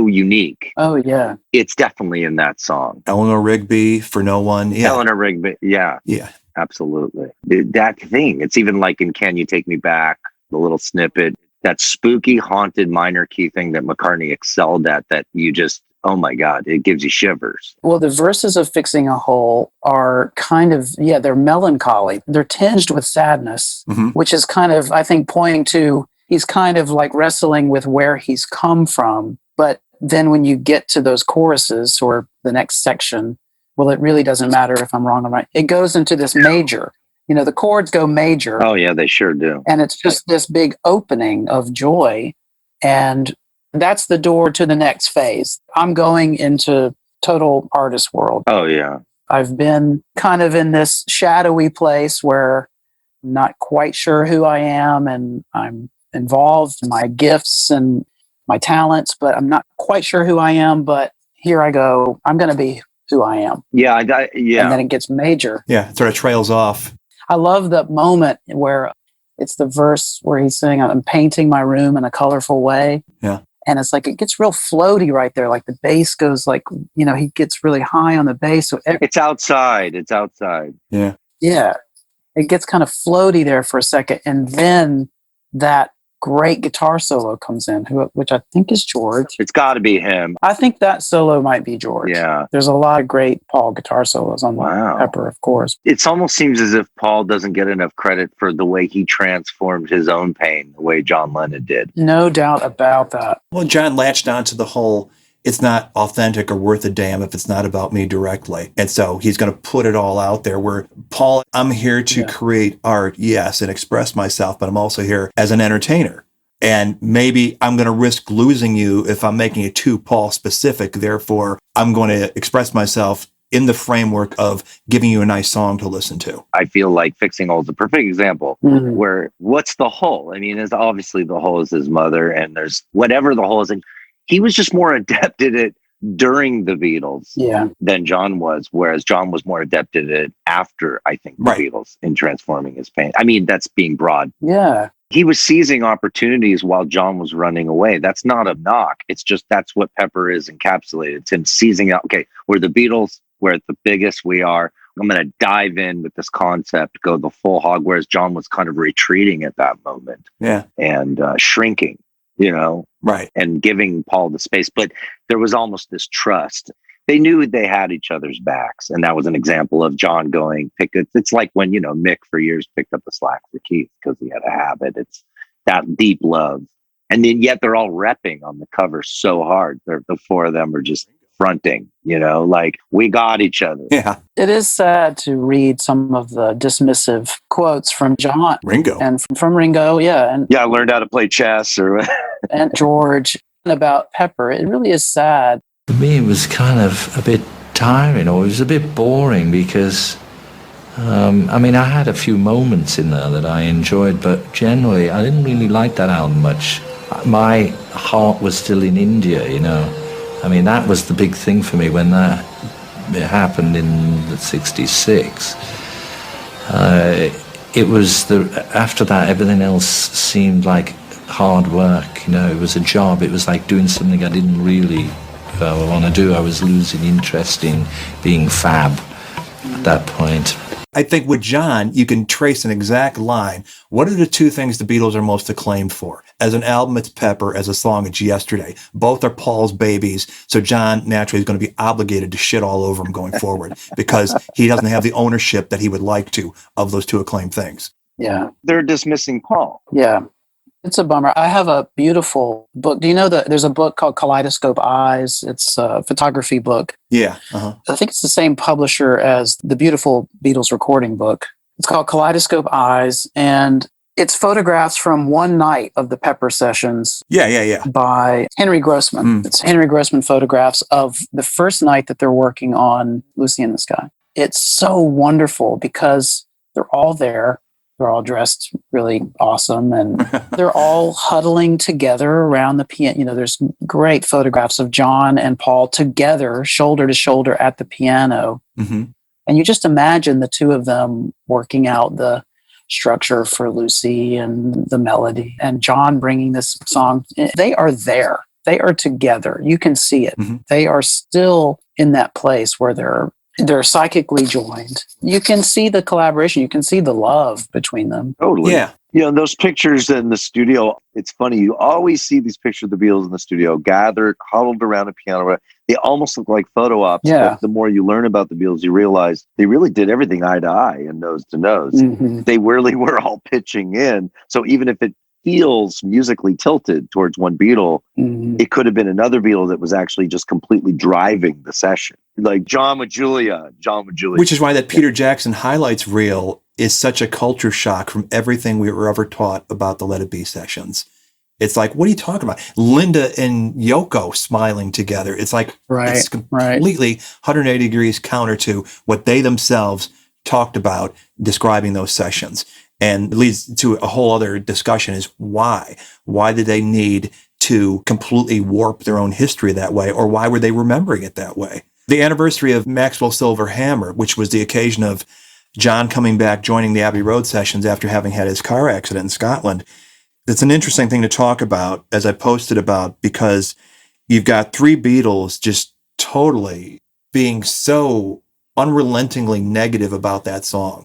unique. Oh, yeah. It's definitely in that song. Eleanor Rigby, For No One. Yeah. Eleanor Rigby. Yeah. Yeah. Absolutely. That thing, it's even like in Can You Take Me Back, the little snippet, that spooky, haunted minor key thing that McCartney excelled at, that you just, oh my God, it gives you shivers. Well, the verses of Fixing a Hole are kind of, they're melancholy. They're tinged with sadness, which is kind of, I think, pointing to, he's kind of like wrestling with where he's come from. But then when you get to those choruses or the next section, well, it really doesn't matter if I'm wrong or right. It goes into this major. The chords go major. Oh, yeah, they sure do. And it's just this big opening of joy. And that's the door to the next phase. I'm going into total artist world. Oh, yeah. I've been kind of in this shadowy place where I'm not quite sure who I am, and I'm involved in my gifts and my talents, but I'm not quite sure who I am. But here I go. I'm going to be who I am. Yeah. And then it gets major. Yeah, it sort of trails off. I love the moment where it's the verse where he's saying, I'm painting my room in a colorful way. Yeah. And it's like, it gets real floaty right there. Like the bass goes like, he gets really high on the bass. So it's outside. Yeah. Yeah. It gets kind of floaty there for a second. And then that great guitar solo comes in, which I think is George. It's got to be him. I think that solo might be George. Yeah. There's a lot of great Paul guitar solos on Pepper, of course. It almost seems as if Paul doesn't get enough credit for the way he transformed his own pain, the way John Lennon did. No doubt about that. Well, John latched onto the whole, it's not authentic or worth a damn if it's not about me directly. And so he's going to put it all out there where, Paul, I'm here to create art, yes, and express myself, but I'm also here as an entertainer. And maybe I'm going to risk losing you if I'm making it too Paul specific. Therefore, I'm going to express myself in the framework of giving you a nice song to listen to. I feel like Fixing Hole is a perfect example where what's the hole? I mean, obviously the hole is his mother, and there's whatever the hole is. And he was just more adept at it during the Beatles than John was, whereas John was more adept at it after, I think, the Beatles in transforming his pain. I mean, that's being broad. Yeah. He was seizing opportunities while John was running away. That's not a knock. It's just that's what Pepper is encapsulated. It's him seizing out. Okay, we're the Beatles. We're at the biggest we are. I'm going to dive in with this concept, go the full hog, whereas John was kind of retreating at that moment. Yeah. And shrinking, you know, right. And giving Paul the space. But there was almost this trust. They knew they had each other's backs. And that was an example of John going, it's like when, you know, Mick for years picked up the slack for Keith because he had a habit. It's that deep love. And then yet they're all repping on the cover so hard. The four of them are just fronting, you know, like we got each other. Yeah. It is sad to read some of the dismissive quotes from John. Ringo. And from Ringo, yeah. And I learned how to play chess and George about Pepper. It really is sad. For me, it was kind of a bit tiring, or it was a bit boring because, I mean, I had a few moments in there that I enjoyed, but generally I didn't really like that album much. My heart was still in India, you know. I mean, that was the big thing for me when that happened in '66. It was after that, everything else seemed like hard work, you know. It was a job. It was like doing something I didn't really want to do. I was losing interest in being Fab at that point. I think with John, you can trace an exact line. What are the two things the Beatles are most acclaimed for? As an album, it's Pepper. As a song, it's Yesterday. Both are Paul's babies. So John naturally is going to be obligated to shit all over him going forward because he doesn't have the ownership that he would like to of those two acclaimed things. Yeah. They're dismissing Paul. Yeah. It's a bummer. I have a beautiful book. Do you know that there's a book called Kaleidoscope Eyes? It's a photography book. Yeah. Uh-huh. I think it's the same publisher as the beautiful Beatles recording book. It's called Kaleidoscope Eyes, and it's photographs from one night of the Pepper sessions. Yeah. By Henry Grossman. It's Henry Grossman photographs of the first night that they're working on Lucy in the Sky. It's so wonderful because they're all there. They're all dressed really awesome, and they're all huddling together around the piano. You know, there's great photographs of John and Paul together, shoulder to shoulder at the piano. Mm-hmm. And you just imagine the two of them working out the structure for Lucy and the melody, and John bringing this song. They are there. They are together. You can see it. Mm-hmm. They are still in that place where they're psychically joined. You can see the collaboration. You can see the love between them. Totally. Yeah. You know, those pictures in the studio, it's funny. You always see these pictures of the Beatles in the studio, gathered, huddled around a piano. They almost look like photo ops. Yeah. But the more you learn about the Beatles, you realize they really did everything eye to eye and nose to nose. Mm-hmm. They really were all pitching in. So even if it feels musically tilted towards one Beatle, it could have been another Beatle that was actually just completely driving the session. Like John with Julia. Which is why that Peter Jackson highlights reel is such a culture shock from everything we were ever taught about the Let It Be sessions. It's like, what are you talking about? Linda and Yoko smiling together. It's like, it's completely 180 degrees counter to what they themselves talked about describing those sessions. And it leads to a whole other discussion is why? Why did they need to completely warp their own history that way? Or why were they remembering it that way? The anniversary of Maxwell's Silver Hammer, which was the occasion of John coming back, joining the Abbey Road sessions after having had his car accident in Scotland. It's an interesting thing to talk about, as I posted about, because you've got three Beatles just totally being so unrelentingly negative about that song.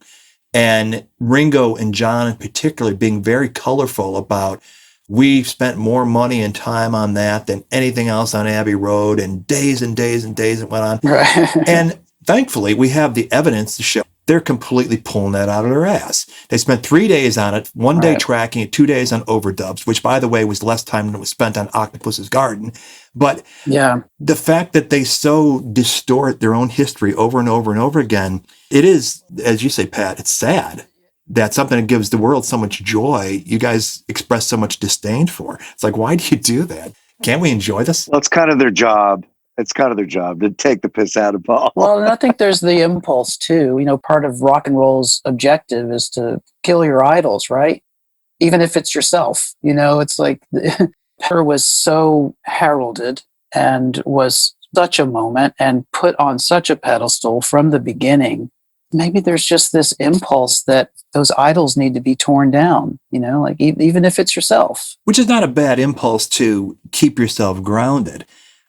And Ringo and John in particular being very colorful about, we've spent more money and time on that than anything else on Abbey Road, and days and days and days it went on. Right. And thankfully, we have the evidence to show they're completely pulling that out of their ass. They spent 3 days on it, 1 day tracking it, 2 days on overdubs, which, by the way, was less time than was spent on Octopus's Garden. But the fact that they so distort their own history over and over and over again, it is, as you say, Pat, it's sad that something that gives the world so much joy, you guys express so much disdain for. It's like, why do you do that? Can't we enjoy this? Well, it's kind of their job. It's kind of their job to take the piss out of Paul. Well, and I think there's the impulse too. You know, part of rock and roll's objective is to kill your idols, right? Even if it's yourself. You know, it's like Pepper was so heralded and was such a moment and put on such a pedestal from the beginning. Maybe there's just this impulse that those idols need to be torn down, you know, like even if it's yourself. Which is not a bad impulse to keep yourself grounded.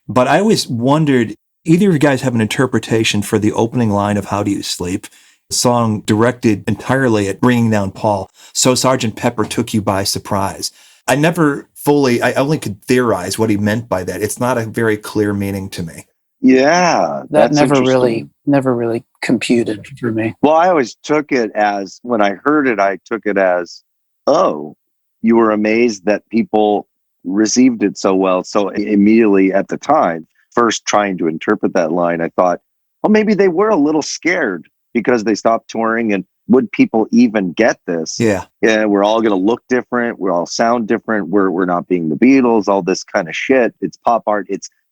But I always wondered, Either of you guys have an interpretation for the opening line of How Do You Sleep? A song directed entirely at bringing down Paul. So Sgt. Pepper took you by surprise. I only could theorize what he meant by that. It's not a very clear meaning to me. Yeah. That never really computed for me. Well, I always took it as, when I heard it, I took it as, oh, you were amazed that people received it so well. So immediately at the time, first trying to interpret that line, I thought, well, maybe they were a little scared because they stopped touring, and would people even get this? Yeah. Yeah, we're all going to look different. We all sound different. We're not being the Beatles, all this kind of shit. It's pop art.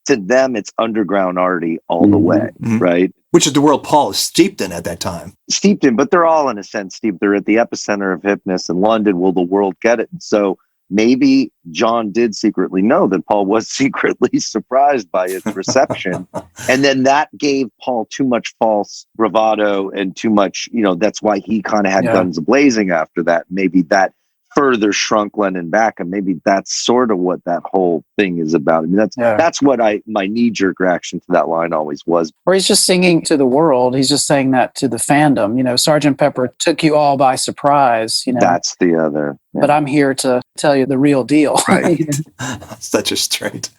To them, it's underground arty all the way, right? Which is the world Paul is steeped in at that time. Steeped in, but they're all in a sense steeped. They're at the epicenter of hipness in London. Will the world get it? And so maybe John did secretly know that Paul was secretly surprised by its reception. And then that gave Paul too much false bravado and too much, that's why he kind of had guns blazing after that. Maybe that further shrunk Lennon back, and maybe that's sort of what that whole thing is about. I mean, that's what my knee-jerk reaction to that line always was. Or he's just singing to the world. He's just saying that to the fandom. Sgt. Pepper took you all by surprise. That's the other. Yeah. But I'm here to tell you the real deal. Right. Such a straight.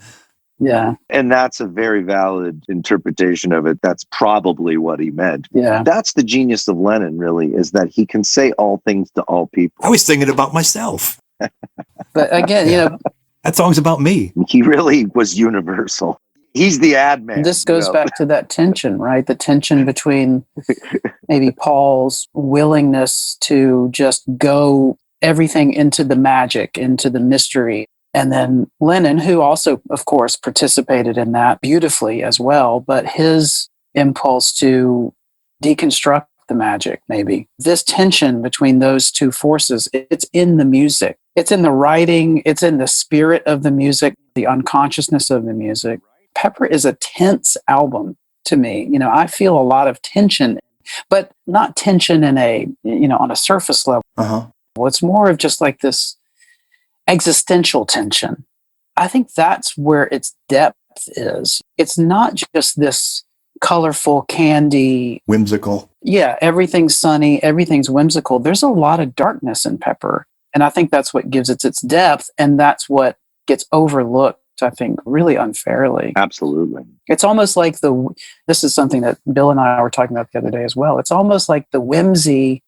Yeah. And that's a very valid interpretation of it. That's probably what he meant. Yeah. That's the genius of Lennon, really, is that he can say all things to all people. I was thinking about myself. But again, that song's about me. He really was universal. He's the ad man. This goes back to that tension, right? The tension between maybe Paul's willingness to just go everything into the magic, into the mystery. And then Lennon, who also, of course, participated in that beautifully as well, but his impulse to deconstruct the magic, maybe. This tension between those two forces, it's in the music. It's in the writing. It's in the spirit of the music, the unconsciousness of the music. Pepper is a tense album to me. I feel a lot of tension, but not tension in on a surface level. Uh-huh. Well, it's more of just like this existential tension. I think that's where its depth is. It's not just this colorful candy. Whimsical. Yeah, everything's sunny, everything's whimsical. There's a lot of darkness in Pepper. And I think that's what gives it its depth. And that's what gets overlooked, I think, really unfairly. Absolutely. It's almost like this is something that Bill and I were talking about the other day as well. It's almost like the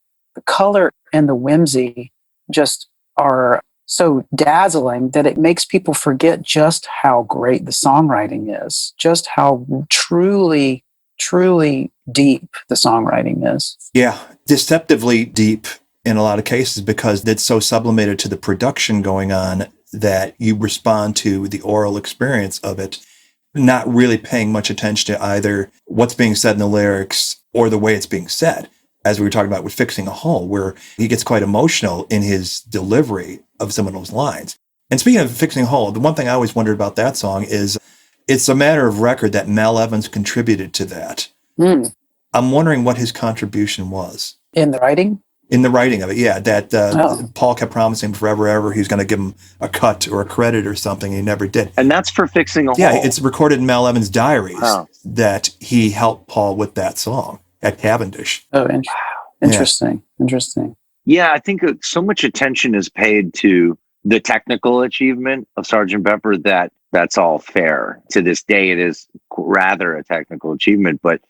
color and the whimsy just are so dazzling that it makes people forget just how great the songwriting is, just how truly, truly deep the songwriting is. Yeah, deceptively deep in a lot of cases, because it's so sublimated to the production going on that you respond to the oral experience of it, not really paying much attention to either what's being said in the lyrics or the way it's being said. As we were talking about with Fixing a Hole, where he gets quite emotional in his delivery of some of those lines. And speaking of Fixing a Hole, the one thing I always wondered about that song is it's a matter of record that Mel Evans contributed to that. I'm wondering what his contribution was. In the writing? In the writing of it, yeah. That Paul kept promising forever, ever, he was going to give him a cut or a credit or something. He never did. And that's for Fixing a Hole. Yeah, it's recorded in Mel Evans' diaries that he helped Paul with that song at Cavendish. Oh, interesting. Yeah. Interesting. Yeah, I think so much attention is paid to the technical achievement of Sgt. Pepper that's all fair. To this day, it is rather a technical achievement, but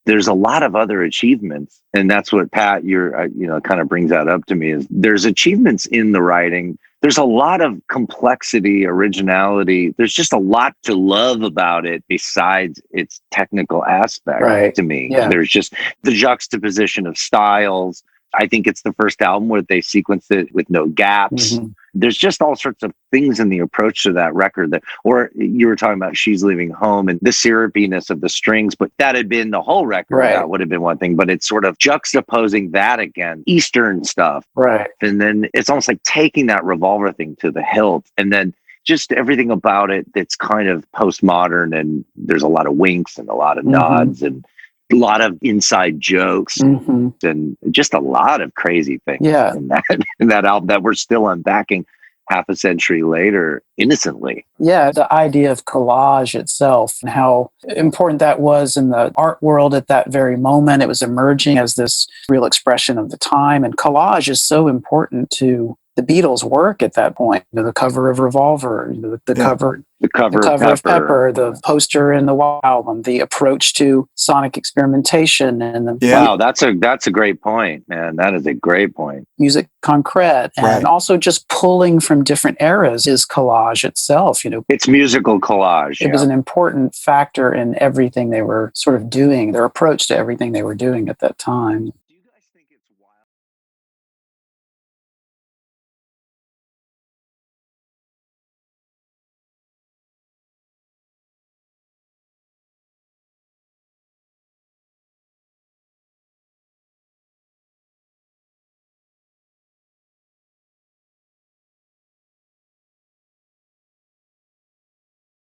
there's a lot of other achievements. And that's what Pat, kind of brings that up to me, is there's achievements in the writing. There's a lot of complexity, originality. There's just a lot to love about it besides its technical aspect to me. Yeah. There's just the juxtaposition of styles. I think it's the first album where they sequenced it with no gaps. Mm-hmm. There's just all sorts of things in the approach to that record or you were talking about She's Leaving Home and the syrupiness of the strings, but that had been the whole record. Right. That would have been one thing, but it's sort of juxtaposing that again, Eastern stuff. Right. And then it's almost like taking that Revolver thing to the hilt, and then just everything about it that's kind of postmodern, and there's a lot of winks and a lot of nods and a lot of inside jokes and just a lot of crazy things in that album that we're still unpacking half a century later innocently. Yeah, the idea of collage itself and how important that was in the art world at that very moment. It was emerging as this real expression of the time. And collage is so important to the Beatles' work at that point. The cover of Revolver, the cover of Pepper, the poster in the Wow album, the approach to sonic experimentation, and wow, that's a great point, man. That is a great point. Musique concrète, and also just pulling from different eras is collage itself. It's musical collage. It was an important factor in everything they were sort of doing, their approach to everything they were doing at that time.